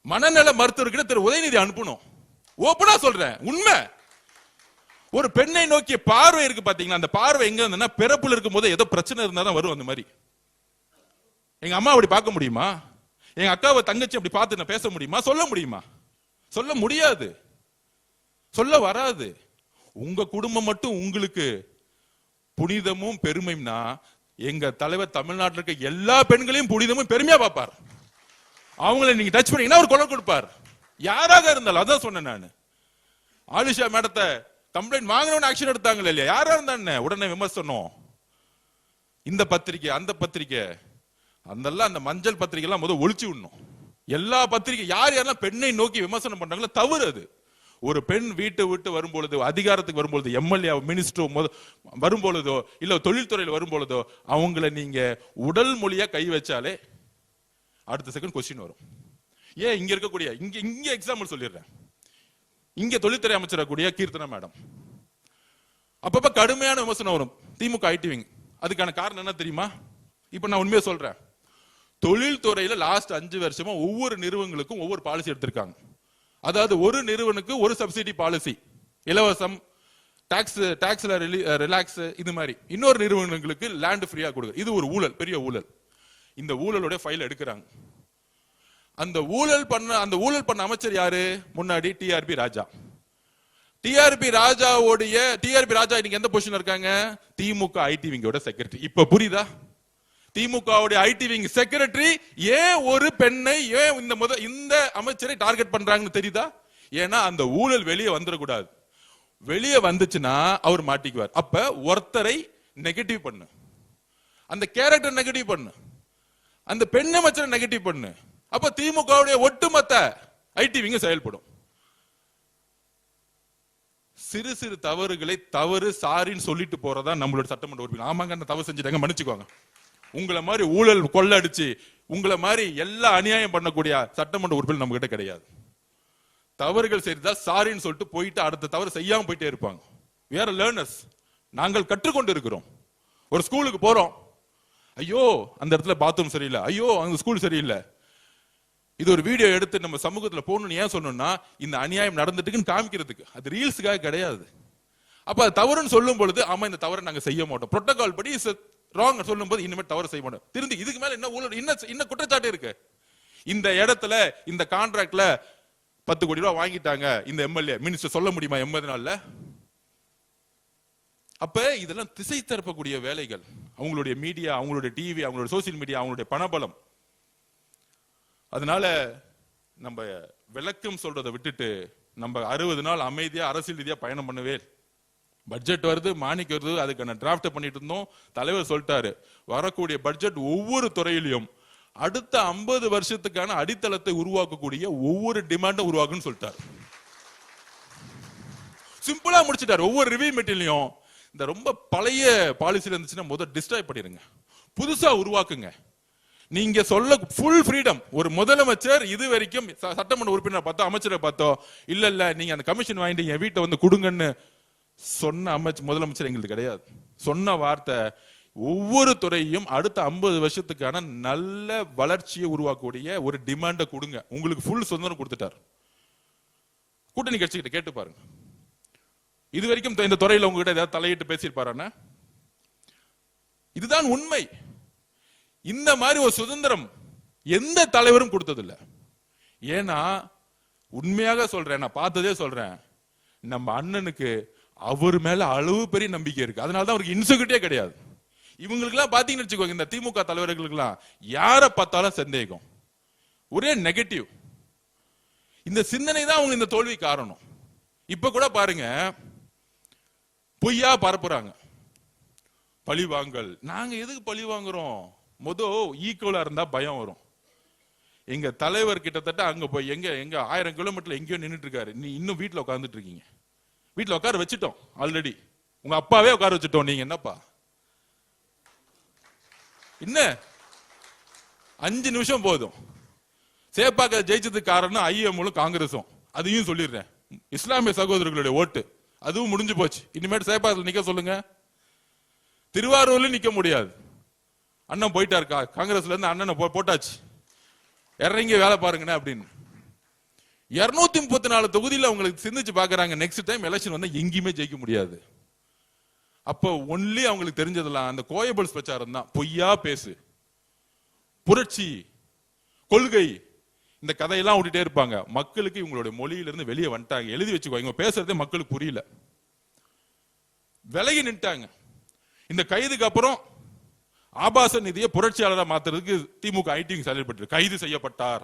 மனநல மருத்துவர்கிட்ட திரு உதயநிதி அனுப்பணும். ஓப்பனா சொல்றேன், உண்மை. ஒரு பெண்ணை நோக்கிய பார்வை இருக்கு பாத்தீங்களா, அந்த பார்வை எங்க இருந்ததுன்னா பிறப்புல இருக்கும் போது ஏதோ பிரச்சனை இருந்தா தான் வரும். அந்த மாதிரி எங்க அம்மா அப்படி பார்க்க முடியுமா? எங்க அக்காவை தங்கச்சி அப்படி பார்த்து நான் பேச முடியுமா? சொல்ல முடியுமா? சொல்ல முடியாது, சொல்ல வராது. உங்க குடும்பம் மட்டும் உங்களுக்கு புனிதமும் பெருமைனா எங்க தலைவர் தமிழ்நாட்டில் இருக்க எல்லா பெண்களையும் புனிதமும் பெருமையா பார்ப்பார். அவங்களை நீங்க டச் பண்ணீங்கன்னா ஒரு குரல் கொடுப்பார், யாராக இருந்தாலும். அதான் சொன்னேன் நான். ஆலிஷா மேடத்தை கம்ப்ளைண்ட் வாங்கணும்னு ஆக்ஷன் எடுத்தாங்க இல்லையா, யாரா இருந்தா உடனே விமர்சனம். இந்த பத்திரிகை அந்த பத்திரிகை அதெல்லாம், அந்த மஞ்சள் பத்திரிகை எல்லாம் முதல் ஒழிச்சு விடணும். எல்லா பத்திரிகை யாரெல்லாம் பெண்ணை நோக்கி விமர்சனம் பண்றாங்களோ தவறு அது. ஒரு பெண் வீட்டை விட்டு வரும்பொழுது, அதிகாரத்துக்கு வரும்பொழுது, எம்எல்ஏ மினிஸ்டர் வரும்பொழுதோ இல்ல தொழில்துறையில் வரும்பொழுதோ அவங்கள நீங்க உடல் மொழியா கை வச்சாலே அடுத்த செகண்ட் கொஸ்டின் வரும். ஏன் இங்க இருக்கக்கூடிய இங்க எக்ஸாம்பிள் சொல்லிடுறேன். இங்க தொழில்துறை அமைச்சர் கூடிய கீர்த்தனா மேடம் அப்பப்ப கடுமையான விமர்சனம் வரும் திமுக ஐடி விங். அதுக்கான காரணம் என்ன தெரியுமா? இப்ப நான் உண்மையா சொல்றேன். தொழில்துறையில லாஸ்ட் 5 வருஷமா ஒவ்வொரு நிறுவனங்களுக்கும் ஒவ்வொரு பாலிசி எடுத்திருக்காங்க. அதாவது ஒரு நிறுவனுக்கு ஒரு சப்சிடி பாலிசி, இலவசம் டாக்ஸ்ல ரிலாக்ஸ், இது மாதிரி இன்னொரு நிறுவனங்களுக்கு லேண்ட் ஃப்ரீயா கொடுக்குது. இது ஒரு ஊழல், பெரிய ஊழல். இந்த ஊழலோட ஃபைல் எடுக்கிறாங்க. அந்த ஊழல் பண்ண அமைச்சர் யாரு? முன்னாடி டிஆர்பி ராஜா. டிஆர்பி ராஜா இன்னைக்கு எந்த பொசிஷன்ல இருக்காங்க? திமுக ஐடி விங்கோட செக்ரட்டரி. இப்ப புரியுதா? திமுக ஐடி விங் செக்ரட்டரி ஏன் ஒரு பெண்ணை, ஏன் இந்த அமைச்சரை டார்கெட் பண்றாங்கன்னு தெரியுதா? ஏன்னா அந்த ஊழல் வெளியே வந்துடக்கூடாது. வெளியே வந்துச்சுன்னா அவர் மாட்டிக்குவார். அப்ப ஒருத்தரை நெகட்டிவ் பண்ணு, அந்த கேரக்டர் நெகட்டிவ் பண்ணு, அந்த பெண் அமைச்சரை நெகட்டிவ் பண்ணு. அப்ப திமுக ஒட்டுமொத்த ஐடி விங்க செயல்படும். சிறு சிறு தவறுகளை சாரின்னு சொல்லிட்டு போறதா நம்மளோட சட்டமன்ற உறுப்பினர். ஆமாங்க, அந்த தவறு செஞ்சுட்டாங்க, மன்னிச்சுக்கோங்க. உங்களை மாதிரி ஊழல் கொள்ளடிச்சு, உங்களை மாதிரி எல்லா அநியாயம் பண்ணக்கூடிய சட்டமன்ற உறுப்பினர் நம்ம கிட்ட கிடையாது. தவறுகள் செய்தா சாரின்னு சொல்லிட்டு போயிட்டு அடுத்த தவறு செய்யாம போயிட்டே இருப்பாங்க. we are learners. நாங்கள் கற்றுக்கொண்டு இருக்கிறோம். ஒரு ஸ்கூலுக்கு போறோம், ஐயோ அந்த இடத்துல பாத்ரூம் சரியில்லை, ஐயோ அந்த ஸ்கூல் சரியில்லை. இது ஒரு வீடியோ எடுத்து நம்ம சமூகத்துல போகணும்னு ஏன் சொன்னோம்னா, இந்த அநியாயம் நடந்துட்டுன்னு காமிக்கிறதுக்கு. அது ரீல்ஸுக்காக கிடையாது. அப்ப அது தவறுன்னு சொல்லும் பொழுது, ஆமா இந்த தவறை நாங்க செய்ய மாட்டோம், புரோட்டோகால் படி ராங் சொல்லும் போது இனிமேல் தவறு செய்ய மாட்டோம். திருந்தி இதுக்கு மேல என்ன ஊழல், என்ன குற்றச்சாட்டு இருக்கு? இந்த இடத்துல இந்த கான்ட்ராக்ட்ல 10 கோடி ரூபாய் வாங்கிட்டாங்க இந்த எம்எல்ஏ, மினிஸ்டர் சொல்ல முடியுமா 80 நாள்ல? அப்ப இதெல்லாம் திசை திருப்பக்கூடிய வேலைகள். அவங்களுடைய மீடியா, அவங்களுடைய டிவி, அவங்களுடைய சோசியல் மீடியா, அவங்களுடைய பணபலம். அதனால நம்ம விளக்கம் சொல்றதை விட்டுட்டு நம்ம 60 நாள் அமைதியா அரசியல் ரீதியா பயணம் பண்ணவே. பட்ஜெட் வருது, மானிக்கு வருது, அதுக்கான டிராஃப்ட் பண்ணிட்டு இருந்தோம். தலைவர் சொல்லிட்டாரு, வரக்கூடிய பட்ஜெட் ஒவ்வொரு துறையிலையும் அடுத்த 50 வருஷத்துக்கான அடித்தளத்தை உருவாக்கக்கூடிய ஒவ்வொரு டிமாண்டும் உருவாக்குன்னு சொல்லிட்டாரு. சிம்பிளா முடிச்சிட்டாரு. ஒவ்வொரு ரிவ்யூ மெட்டீரியலையும் இந்த ரொம்ப பழைய பாலிசில இருந்துச்சுன்னா முதல் டிஸ்ட்ராய் பண்ணிருங்க, புதுசா உருவாக்குங்க. நீங்க சொல்ல ஃபுல் ஃப்ரீடம். ஒரு முதலமைச்சர் இது வரைக்கும் சட்டமன்ற உறுப்பினர் பார்த்தோம், அமைச்சரை பார்த்தோம், இல்ல நீங்க அந்த கமிஷன் வாங்கிட்டு என் வீட்டை வந்து கொடுங்கன்னு சொன்ன முதலமைச்சர் எங்களுக்கு கிடையாது. சொன்ன வார்த்தை, ஒவ்வொரு துறையும் அடுத்த 50 வருஷத்துக்கான நல்ல வளர்ச்சியை உருவாக்கக்கூடிய ஒரு டிமாண்டை கொடுங்க. உங்களுக்கு ஃபுல் சுதந்திரம் கொடுத்துட்டார். கூட்டணி கட்சிகிட்ட கேட்டு பாருங்க, இது வரைக்கும் இந்த துறையில உங்ககிட்ட ஏதாவது தலையிட்டு பேசியிருப்பாரான? இதுதான் உண்மை. இந்த மாதிரி ஒரு சுதந்திரம் எந்த தலைவரும் கொடுத்ததில்லை. ஏன்னா உண்மையாக சொல்றேன், நான் பார்த்ததே சொல்றேன், நம்ம அண்ணனுக்கு அவர் மேல அளவு பெரிய நம்பிக்கை இருக்கு. அதனாலதான் அவருக்கு இன்செக்யூரிட்டியே கிடையாது. இவங்களுக்கு எல்லாம் பாத்தீங்கன்னு வச்சுக்கோங்க, இந்த திமுக தலைவர்களுக்கு எல்லாம் யாரை பார்த்தாலும் சந்தேகம், ஒரே நெகட்டிவ். இந்த சிந்தனை தான் அவங்க இந்த தோல்வி காரணம். இப்ப கூட பாருங்க, பொய்யா பரப்புறாங்க, பழி வாங்கல். நாங்க எதுக்கு பழி வாங்குறோம்? ஈக்குவலா இருந்தா பயம் வரும். எங்க தலைவர் கிட்டத்தட்ட அங்க போய் எங்க 1000 கிலோமீட்டர்ல எங்கேயோ நின்றுட்டு இருக்காரு. நீ இன்னும் வீட்டுல உட்கார்ந்துட்டு இருக்கீங்க. வீட்டுல உட்கார வச்சுட்டோம் ஆல்ரெடி, உங்க அப்பாவே உட்கார வச்சுட்டோம். நீங்க என்னப்பா என்ன 5 நிமிஷம் போதும். சேப்பாக்க ஜெயிச்சதுக்கு காரணம் ஐஎம்மும் காங்கிரஸும். அதையும் சொல்லிடுறேன். இஸ்லாமிய சகோதரர்களுடைய ஓட்டு அதுவும் முடிஞ்சு போச்சு. இனிமேட்டு சேப்பாக்கத்தில் நிக்க சொல்லுங்க. திருவாரூர்ல நிக்க முடியாது. அண்ணன் போயிட்டாரு, காங்கிரஸ்ல இருந்து அண்ணனை போட்டாச்சு, இறங்கி வேலை பாருங்கண்ணே அப்படின்னு. 234 தொகுதியில் அவங்களுக்கு சிந்திச்சு பாக்குறாங்க. நெக்ஸ்ட் டைம் எலெக்ஷன் வந்தா எங்கேயுமே ஜெயிக்க முடியாது. அப்ப ஒன்லி அவங்களுக்கு தெரிஞ்சதெல்லாம் அந்த கோயபிள்ஸ் பிரச்சாரம் தான். பொய்யா பேசு, புரட்சி, கொள்கை, இந்த கதையெல்லாம் விட்டுட்டே இருப்பாங்க. மக்களுக்கு இவங்களுடைய மொழியிலிருந்து வெளியே வந்துட்டாங்க. எழுதி வச்சுக்கோ, இவங்க பேசுறதே மக்களுக்கு புரியல, விலகி நின்ட்டாங்க. இந்த கைதுக்கு அப்புறம் ஆபாச நிதியை புரட்சியாளராக மாத்துறதுக்கு திமுக ஐடி செயல்பட்டு கைது செய்யப்பட்டார்.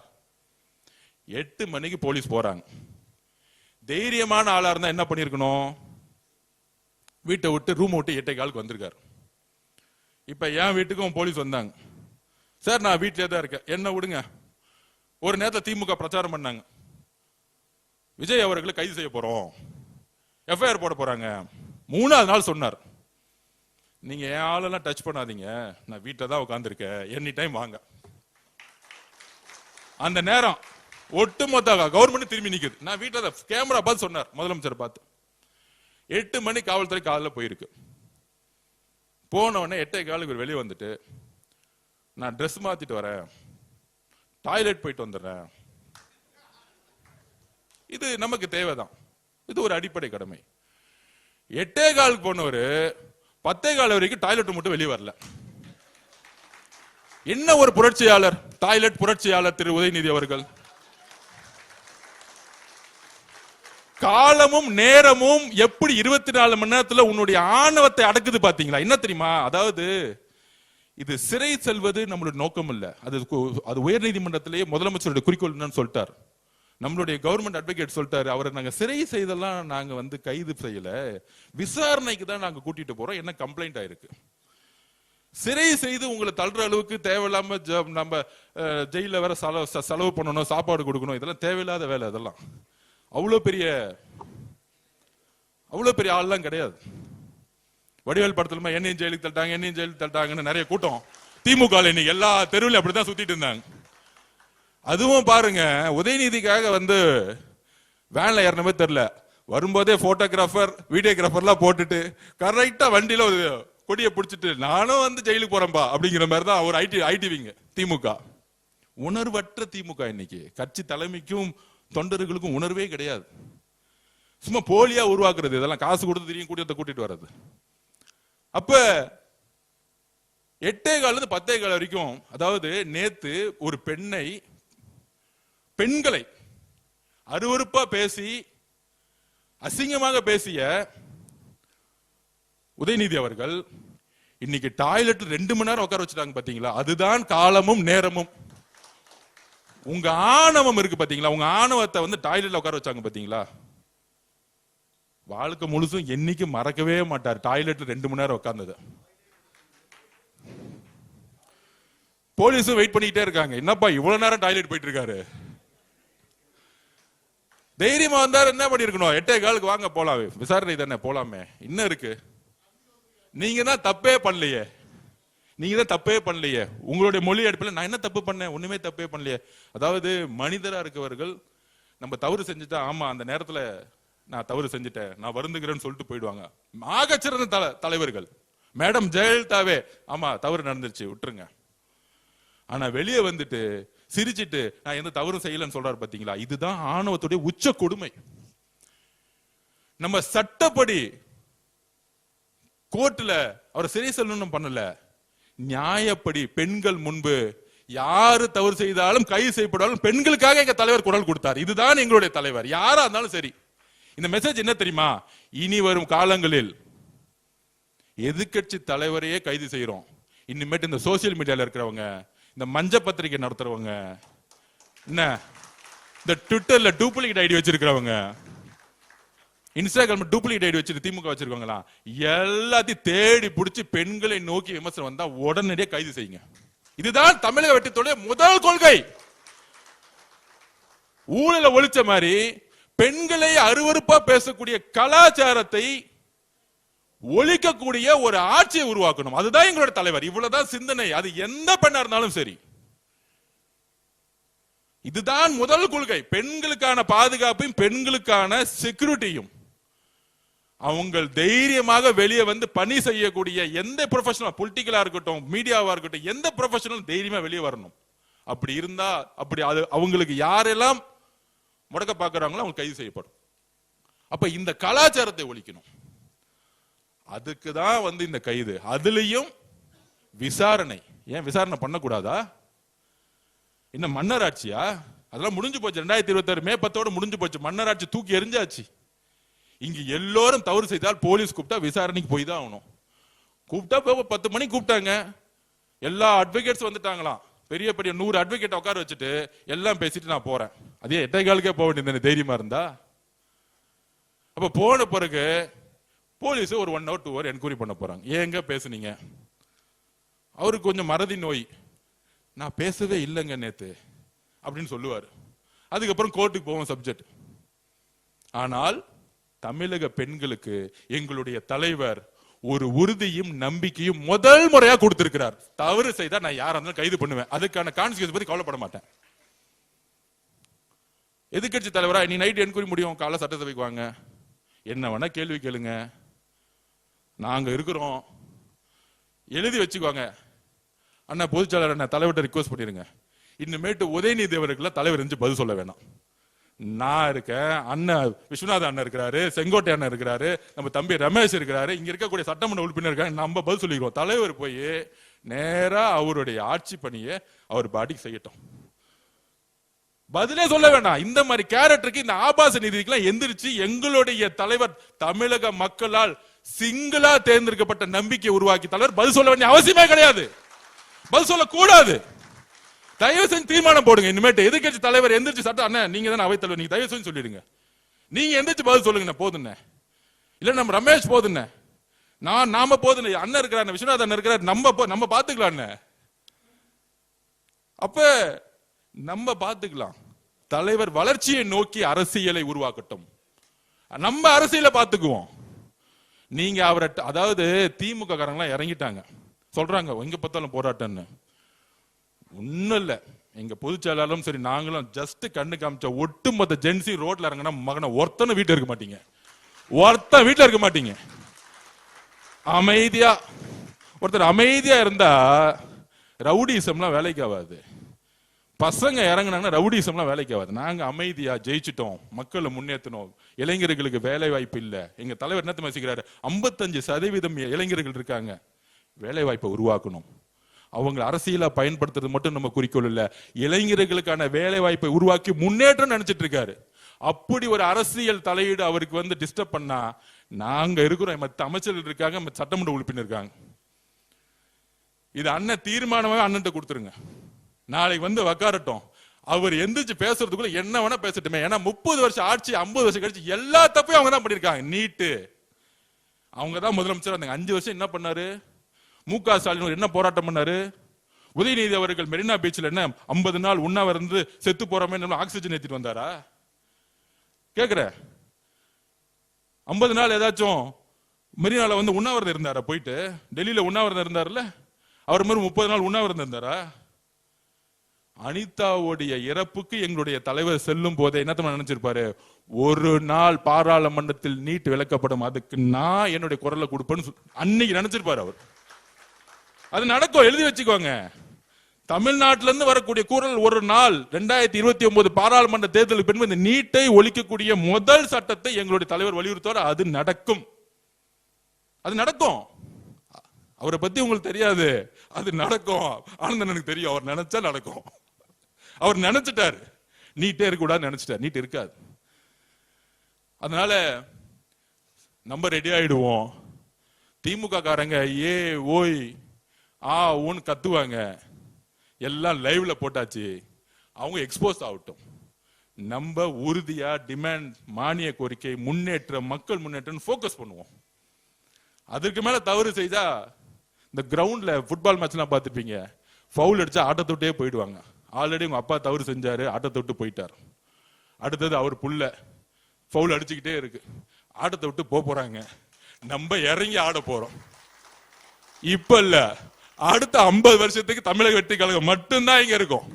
8 மணிக்கு போலீஸ் போறாங்க. தைரியமான ஆளா இருந்தா என்ன பண்ணிருக்கணும்? வீட்டை விட்டு ரூம் விட்டு 8:15 வந்திருக்காரு. இப்ப என் வீட்டுக்கும் போலீஸ் வந்தாங்க. சார் நான் வீட்டிலே தான் இருக்கேன், என்ன விடுங்க. ஒரு நேரத்தில் திமுக பிரச்சாரம் பண்ணாங்க, விஜய் அவர்களை கைது செய்ய போறோம், எஃப்ஐஆர் போட போறாங்க. 3வது நாள் சொன்னார், நீங்க என் ஆளெல்லாம் டச் பண்ணாதீங்க, நான் வீட்டில் தான் உட்காந்துருக்கேன், எனி டைம் வாங்க. அந்த நேரம் ஒட்டுமொத்த கவர்மெண்ட் திரும்பி நிக்குது. நான் வீட்டில் கேமரா பார்த்து சொன்னார், முதலமைச்சர் பார்த்து. 8 மணி காவல்துறை காலையில் போயிருக்கு. போன உடனே 8:15 வெளியே வந்துட்டு, நான் ட்ரெஸ் மாத்திட்டு வரேன், டாய்லெட் போயிட்டு வந்துடுறேன். இது நமக்கு தேவைதான், இது ஒரு அடிப்படை கடமை. 8:15 போனவரு 10:15 வரைக்கும் டாய்லெட் மட்டும் வெளியே வரல. என்ன ஒரு புரட்சியாளர், டாய்லெட் புரட்சியாளர் திரு உதயநிதி அவர்கள். காலமும் நேரமும் எப்படி 24 மணி நேரத்துல உன்னுடைய ஆணவத்தை அடக்குது பாத்தீங்களா? என்ன தெரியுமா, அதாவது இது சிறை செல்வது நம்மளுடைய நோக்கம் இல்ல. அது உயர் நீதிமன்றத்திலேயே முதலமைச்சருடைய குறிக்கோள் என்னன்னு சொல்லிட்டார். நம்மளுடைய கவர்மெண்ட் அட்வொகேட் சொல்லிட்டாரு, அவரை நாங்க சிறை செய்தெல்லாம் நாங்க கைது செய்யல, விசாரணைக்கு தான் நாங்க கூட்டிட்டு போறோம். என்ன கம்ப்ளைண்ட் ஆயிருக்கு, சிறை செய்து உங்களை தள்ளுற அளவுக்கு தேவையில்லாம நம்ம ஜெயில வேற செலவு பண்ணணும், சாப்பாடு கொடுக்கணும், இதெல்லாம் தேவையில்லாத வேலை. அதெல்லாம் அவ்வளவு பெரிய ஆள்லாம் கிடையாது. வடிவேல் படத்துல என்னையும் ஜெயிலுக்கு தள்ளிட்டாங்க, என்னையும் ஜெயிலுக்கு தள்ளிட்டாங்கன்னு நிறைய கூட்டம் திமுக இன்னைக்கு எல்லா தெருவிலும் அப்படித்தான் சுத்திட்டு இருந்தாங்க. அதுவும் பாருங்க, உதயநிதிக்காக வேன்ல ஏறணுமே தெரியல, வரும்போதே போட்டோகிராஃபர் வீடியோகிராஃபர்லாம் போட்டுட்டு கரெக்டா வண்டியில கொடியை பிடிச்சிட்டு நானும் ஜெயிலுக்கு போறேன்பா அப்படிங்கிற மாதிரி தான் ஒரு ஐடிவிங்க திமுக. உணர்வற்ற திமுக இன்னைக்கு. கட்சி தலைமைக்கும் தொண்டர்களுக்கும் உணர்வே கிடையாது. சும்மா போலியா உருவாக்குறது, இதெல்லாம் காசு கொடுத்து தெரியும் கூட்டிட்டு வர்றது. அப்ப 8:15 10:15 வரைக்கும், அதாவது நேத்து ஒரு பெண்களை அருவருப்பா பேசி அசிங்கமாக பேசிய உதயநிதி அவர்கள் இன்னைக்கு டாய்லெட் 2 மணி நேரம் உட்கார வச்சுட்டாங்க பாத்தீங்களா? அதுதான் காலமும் நேரமும். உங்க ஆணவம் இருக்கு பாத்தீங்களா, உங்க ஆணவத்தை டாய்லெட்ல உட்கார வச்சாங்க பாத்தீங்களா? வாழ்க்கை முழுசும் என்னைக்கு மறக்கவே மாட்டார் டாய்லெட்ல 2 மணி நேரம் உட்கார்ந்தது. போலீஸும் வெயிட் பண்ணிக்கிட்டே இருக்காங்க, என்னப்பா இவ்வளவு நேரம் டாய்லெட் போயிட்டு இருக்காரு. தைரியமா வந்தாரு, என்ன பண்ணி இருக்கணும், 8:15 வாங்க போலாம், விசாரணை தானே போலாமே, என்ன இருக்கு? நீங்க தான் தப்பே பண்ணலையே, உங்களுடைய மொழி அடிப்பில் நான் என்ன தப்பு பண்ணேன், ஒண்ணுமே தப்பே பண்ணலையே. அதாவது மனிதரா இருக்கவர்கள் நம்ம தவறு செஞ்சுட்டா, ஆமா அந்த நேரத்துல நான் தவறு செஞ்சுட்டேன், நான் வருந்துகிறேன்னு சொல்லிட்டு போயிடுவாங்க. ஆகச்சிறந்த தலைவர்கள் மேடம் ஜெயலலிதாவே, ஆமா தவறு நடந்துருச்சு விட்டுருங்க. ஆனா வெளியே சிரிச்சிட்டு நான் எந்த தவறும் செய்யலன்னு சொல்றாரு பாத்தீங்களா? இதுதான் ஆணவத்துடைய உச்ச கொடுமை. நம்ம சட்டப்படி கோர்ட்ல அவர் சிறை செல்லணும் பண்ணல, நியாயப்படி பெண்கள் முன்பு யாரு தவறு செய்தாலும் கைது செய்யப்படாலும் பெண்களுக்காக எங்க தலைவர் குரல் கொடுத்தார். இதுதான் எங்களுடைய தலைவர், யாரா இருந்தாலும் சரி. இந்த மெசேஜ் என்ன தெரியுமா, இனி வரும் காலங்களில் எதிர்க்கட்சி தலைவரையே கைது செய்யறோம். இனிமேட்டு இந்த சோசியல் மீடியால இருக்கிறவங்க, இந்த மஞ்ச பத்திரிகை நடத்துறவங்க, என்ன இந்த ட்விட்டர்ல டூப்ளிகேட் ஐடி வச்சிருக்கிறவங்க, இன்ஸ்டாகிராம் டூப்ளிகேட் ஐடி வச்சிருக்க திமுக வச்சிருக்காங்களா, எல்லாத்தையும் தேடி பிடிச்சி பெண்களை நோக்கி விமர்சனம் வந்தா உடனடியாக கைது செய்யுங்க. இதுதான் தமிழக வெற்றித்தோட முதல் கொள்கை. ஊழல ஒழிச்ச மாதிரி பெண்களை அருவருப்பா பேசக்கூடிய கலாச்சாரத்தை ஒழிக்கக்கூடிய ஒரு ஆட்சியை உருவாக்கணும். அதுதான் எங்களோட தலைவர். இவ்வளவுதான் சிந்தனை. அது எந்த பெண்ணா இருந்தாலும் சரி, இதுதான் முதல் கொள்கை. பெண்களுக்கான பாதுகாப்பையும் பெண்களுக்கான செக்யூரிட்டியும், அவங்க தைரியமாக வெளியே பணி செய்யக்கூடிய எந்த ப்ரொஃபஷனல், பொலிட்டிக்கலா இருக்கட்டும் மீடியாவா இருக்கட்டும், எந்த ப்ரொஃபஷனல் தைரியமா வெளியே வரணும். அப்படி இருந்தா அது அவங்களுக்கு யாரெல்லாம் முடக்க பாக்குறாங்களோ அவங்க கைது செய்யப்படும். அப்ப இந்த கலாச்சாரத்தை ஒழிக்கணும். அதுக்குதான் இந்த கைது. அதுலயும் விசாரணை. ஏன் விசாரணை பண்ணக்கூடாதா? என்ன மன்னராட்சியா? அதெல்லாம் முடிஞ்சு போச்சு. 2026 மே 10 முடிஞ்சு போச்சு. மன்னராட்சி தூக்கி எரிஞ்சாச்சு. இங்க எல்லோரும் தவறு செய்தால் போலீஸ் கூப்பிட்டா விசாரணைக்கு போய் தான் ஆகணும். கூப்பிட்டா 10 மணிக்கு கூப்பிட்டாங்க, எல்லா அட்வொகேட்ஸ் வந்துட்டாங்களாம். பெரிய பெரிய 100 அட்வொகேட் உட்கார வச்சுட்டு எல்லாம் பேசிட்டு நான் போறேன். அதே 8:15 போக வேண்டியது தைரியமா இருந்தா. அப்ப போன பிறகு போலீஸ் ஒரு 1 hour 2 hour என்கொயரி பண்ண போறாங்க. ஏங்க பேசுனீங்க? அவருக்கு கொஞ்சம் மறதி நோய், நான் பேசவே இல்லைங்க நேத்து அப்படின்னு சொல்லுவாரு. அதுக்கப்புறம் கோர்ட்டுக்கு போவோம் சப்ஜெக்ட். ஆனால் தமிழக பெண்களுக்கு எங்களுடைய தலைவர் ஒரு உறுதியும் நம்பிக்கையும் முதல் முறையா கொடுத்திருக்கிறார். தவறு செய்தா நான் யாரா இருந்தாலும் கைது பண்ணுவேன், அதுக்கான கான்சிக்வன்ஸ் பத்தி கவலைப்பட மாட்டேன். எதிர்க்கட்சி தலைவரா நீ நைட் என்கொயரி முடியும், காலை சட்டசபைக்கு வாங்க, என்ன வேணா கேள்வி கேளுங்க, நாங்க இருக்கிறோம், எழுதி வச்சுக்குவாங்க. அண்ணா பொதுச்செயலாளர், அண்ணா தலைவர்கிட்ட ரிக்வஸ்ட் பண்ணிருங்க, இனிமேட்டு உதயநிதி அவர்களுக்கு தலைவர் பதில் சொல்ல வேணாம், நான் இருக்கேன், அண்ணன் விஸ்வநாத அண்ணன் இருக்கிறாரு, செங்கோட்டை அண்ணன் இருக்கிறாரு, நம்ம தம்பி ரமேஷ் இருக்கிறாரு, இங்க இருக்கக்கூடிய சட்டமன்ற உறுப்பினர் இருக்காங்க. நம்ம பதில் சொல்லிக்கிறோம். தலைவர் போய் நேரா அவருடைய ஆட்சி பணியை அவர் பாடிக்கு செய்யட்டும். பதிலே சொல்ல வேண்டாம். இந்த மாதிரி கேரக்டருக்கு, இந்த ஆபாச நீதிக்கெல்லாம் எந்திரிச்சு எங்களுடைய தலைவர் தமிழக மக்களால் சிங்கிளா தேர்ந்தெடுக்கப்பட்ட நம்பிக்கை உருவாக்கி தலைவர் பதில் சொல்ல வேண்டிய அவசியமே கிடையாது. பதில் சொல்ல கூடாது. தயவு செஞ்சு தீர்மானம் போடுங்க. இனிமேட்டு எதிர்க்கட்சி தலைவர் எந்திரிச்சு சட்டம், அண்ணன் நீங்க தானே அவைத்தலைவர், நீங்க தயவு செஞ்சு சொல்லிடுங்க. நீங்க எந்திரிச்சு பதில் சொல்லுங்க. போதுண்ணே, இல்ல நம்ம ரமேஷ் போதுண்ணே, நாம போதுண்ணே, அண்ணன் இருக்கிறார், விஸ்வநாதன் அண்ணன் இருக்கிறார், நம்ம பாத்துக்கலாம். அப்ப நம்ம பாத்துக்கலாம். தலைவர் வளர்ச்சியை நோக்கி அரசியலை உருவாக்கட்டும், நம்ம அரசியலை பாத்துக்குவோம். நீங்க அவரை, அதாவது திமுக காரங்களாம் இறங்கிட்டாங்க, சொல்றாங்க எங்க பார்த்தாலும் போராட்டம்னு. ஒண்ணும் இல்ல, எங்க பொதுச் செயலாளரும் சரி, நாங்களும் ஜஸ்ட் கண்ணு காமிச்ச ஒட்டுமொத்த ஜென்சி ரோட்ல இறங்கினா மகனை ஒருத்தன வீட்டுல இருக்க மாட்டீங்க, ஒருத்தன் வீட்டுல இருக்க மாட்டீங்க. அமைதியா ஒருத்தர் அமைதியா இருந்தா ரவுடிசம்லாம் வேலைக்கு ஆகாது. பசங்க இறங்கினாங்கன்னா ரவுடிசம்லாம் வேலைக்கு ஆகாது. நாங்க அமைதியா ஜெயிச்சிட்டோம், மக்களை முன்னேற்றணும், இளைஞர்களுக்கு வேலை வாய்ப்பு இல்ல. எங்க தலைவர் என்ன பேசிக்கிறாரு, 55% இளைஞர்கள் இருக்காங்க, வேலை வாய்ப்பை உருவாக்கணும். அவங்க அரசியலா பயன்படுத்துறது மட்டும் நம்ம குறிக்கோள் இல்ல, இளைஞர்களுக்கான வேலை வாய்ப்பை உருவாக்கி முன்னேற்றம் நினைச்சிட்டு இருக்காரு. அப்படி ஒரு அரசியல் தலையீடு அவருக்கு டிஸ்டர்ப் பண்ணா, நாங்க இருக்கிறோம், மற்ற அமைச்சர்கள் இருக்காங்க, சட்டமன்ற உறுப்பினர் இருக்காங்க. இது அண்ணன் தீர்மானமே அண்ணன் கொடுத்துருங்க. நாளைக்கு உக்காரட்டும், அவர் எந்திரிச்சு பேசுறதுக்குள்ள என்ன வேணா பேசட்டுமே. ஏன்னா 30 வருஷம் ஆட்சி, 50 வருஷம் கழிச்சு எல்லா தப்பையும் அவங்க தான் பண்ணிருக்காங்க. நீட்டு அவங்க தான் முதலமைச்சர் இருந்தாங்க. 5 வருஷம் என்ன பண்ணாரு? மு.க. ஸ்டாலின் என்ன போராட்டம் பண்ணாரு? உதயநிதி அவர்கள் மெரினா பீச்சில் என்ன 50 நாள் உண்ணாவிரதம் இருந்து செத்து போறமே ஆக்சிஜன் ஏத்திட்டு வந்தாரா? கேக்குற 50 நாள் ஏதாச்சும் மெரினால உண்ணாவிரதம் இருந்தாரா? போயிட்டு டெல்லியில உண்ணாவிரதம் இருந்தாருல்ல, அவர் மாதிரி 30 நாள் உண்ணாவிரதம் இருந்தாரா? அனிதாவுடைய இறப்புக்கு எங்களுடைய தலைவர் செல்லும் போதே என்ன நினைச்சிருப்பாரு, ஒரு நாள் பாராளுமன்றத்தில் நீட் விளக்கப்படும், அதுக்கு நான் என்னுடைய குரலை கொடுப்பேன்னு அன்னைக்கு நினைச்சிருப்பாரு அவர். அது நடக்கும், எழுதி வச்சுக்கோங்க. தமிழ்நாட்டில இருந்து வரக்கூடிய குரல் ஒரு நாள் 2029 பாராளுமன்ற தேர்தலுக்கு பின்பு இந்த நீட்டை ஒழிக்கக்கூடிய முதல் சட்டத்தை எங்களுடைய தலைவர் வலியுறுத்துவார். அது நடக்கும், அது நடக்கும். அவரை பத்தி உங்களுக்கு தெரியாது, அது நடக்கும். ஆனந்தனுக்கு தெரியும், அவர் நினைச்சா நடக்கும். அவர் நினைச்சிட்டாரு, நீட்டே இருக்க கூடாது நினைச்சிட்டாரு, நீட் இருக்காது. அதனால நம்ம ரெடி ஆயிடுவோம். திமுக காரங்க ஏ ஓய் ஊன்னு கத்துவாங்க, எல்லாம் லைவ்ல போட்டாச்சு, அவங்க எக்ஸ்போஸ் ஆகட்டும். நம்ம உறுதியா டிமாண்ட், மானிய கோரிக்கை, முன்னேற்றம், மக்கள் முன்னேற்றம் போக்கஸ் பண்ணுவோம். அதுக்கு மேல தவறு செய்தா, இந்த கிரவுண்ட்ல ஃபுட்பால் மேட்ச்லாம் பார்த்துப்பீங்க, ஃபவுல் அடிச்சா ஆட்டத்தை விட்டே போயிடுவாங்க. ஆல்ரெடி உங்க அப்பா தவறு செஞ்சாரு, ஆட்டத்தை விட்டு போயிட்டார். அடுத்தது அவர் புள்ள ஃபவுல் அடிச்சுக்கிட்டே இருக்கு, ஆட்டத்தை விட்டு போறாங்க. நம்ம இறங்கி ஆட போறோம். இப்ப இல்ல, அடுத்த 50 வருஷத்துக்கு தமிழக வெற்றி கழகம் மட்டும்தான் இங்க இருக்கும்.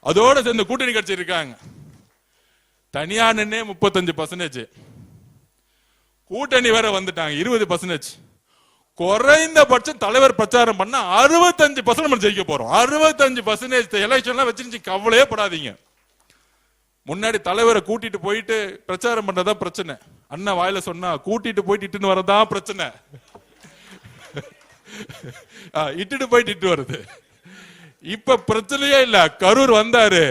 அதோட சேர்ந்த கூட்டணி கட்சி இருக்காங்க. தனியானே 35%, கூட்டணி வேற வந்துட்டாங்க 20%. குறைந்தபட்சம் தலைவர் பிரச்சாரம் பண்ண 65% ஜெயிக்க போறோம். 65% எலெக்ஷன்லாம் வச்சிருந்துச்சு, கவலையே படாதீங்க. முன்னாடி தலைவரை கூட்டிட்டு போயிட்டு பிரச்சாரம் பண்றதா பிரச்சனை. அண்ணன் வாயில சொன்னா கூட்டிட்டு போயிட்டு இட்டுன்னு வரதான் பிரச்சனை. இட்டுட்டு போயிட்டு இட்டு வருது. இப்ப பிரச்சனையே இல்ல. கரூர் வந்தாரு,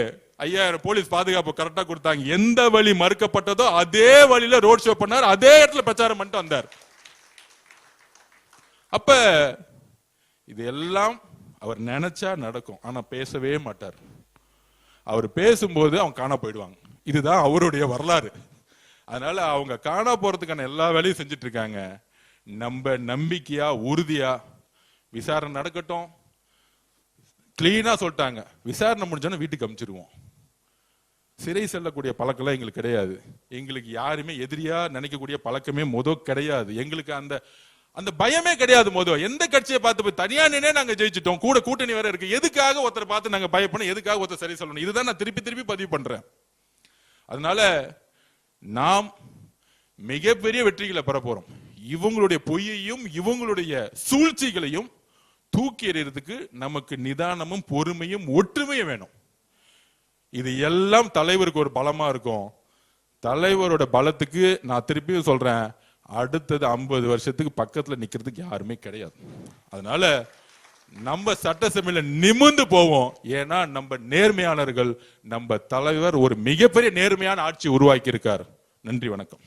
5000 போலீஸ் பாதுகாப்பு கரெக்டா கொடுத்தாங்க. எந்த வழி மறுக்கப்பட்டதோ அதே வழியில ரோட் ஷோ பண்ணார், அதே இடத்துல பிரச்சாரம் பண்ணிட்டு வந்தார். அப்ப இதெல்லாம் அவர் நினைச்சா நடக்கும், ஆனா பேசவே மாட்டார். அவர் பேசும்போது அவங்க காணா போயிடுவாங்க. இதுதான் அவருடைய வரலாறு. அதனால அவங்க காணா போறதுக்கான எல்லா வேலையும் செஞ்சுட்டு இருக்காங்க. நம்ம நம்பிக்கையா உறுதியா விசாரணை நடக்கட்டும். கிளீனா சொல்லிட்டாங்க, விசாரணை முடிஞ்சோன்னா வீட்டுக்கு அனுப்பிச்சிருவோம். சிறை செல்லக்கூடிய பழக்கம் எங்களுக்கு கிடையாது. எங்களுக்கு யாருமே எதிரியா நினைக்கக்கூடிய பழக்கமே கிடையாது. எங்களுக்கு அந்த பயமே கிடையாது. எந்த கட்சியை பார்த்து போய் தனியா நின்னே நாங்க ஜெயிச்சிட்டோம், கூட கூட்டணி வேற இருக்கு, எதுக்காக ஒருத்தரை பார்த்து நாங்க பயப்படணும், எதுக்காக ஒருத்தர் சரி சொல்லணும்? இதுதான் நான் திருப்பி திருப்பி பதிவு பண்றேன். அதனால நாம் மிகப்பெரிய வெற்றிகளை பெற போறோம். இவங்களுடைய பொய்யையும் இவங்களுடைய சூழ்ச்சிகளையும் தூக்கி எறியறதுக்கு நமக்கு நிதானமும் பொறுமையும் ஒற்றுமையும் வேணும். இது எல்லாம் தலைவருக்கு ஒரு பலமா இருக்கும். தலைவரோட பலத்துக்கு நான் திருப்பியும் சொல்றேன், அடுத்தது 50 வருஷத்துக்கு பக்கத்துல நிக்கிறதுக்கு யாருமே கிடையாது. அதனால நம்ம சட்டசபையில நிமிர்ந்து போவோம். ஏன்னா நம்ம நேர்மையாளர்கள், நம்ம தலைவர் ஒரு மிகப்பெரிய நேர்மையான ஆட்சி உருவாக்கி இருக்கார். நன்றி, வணக்கம்.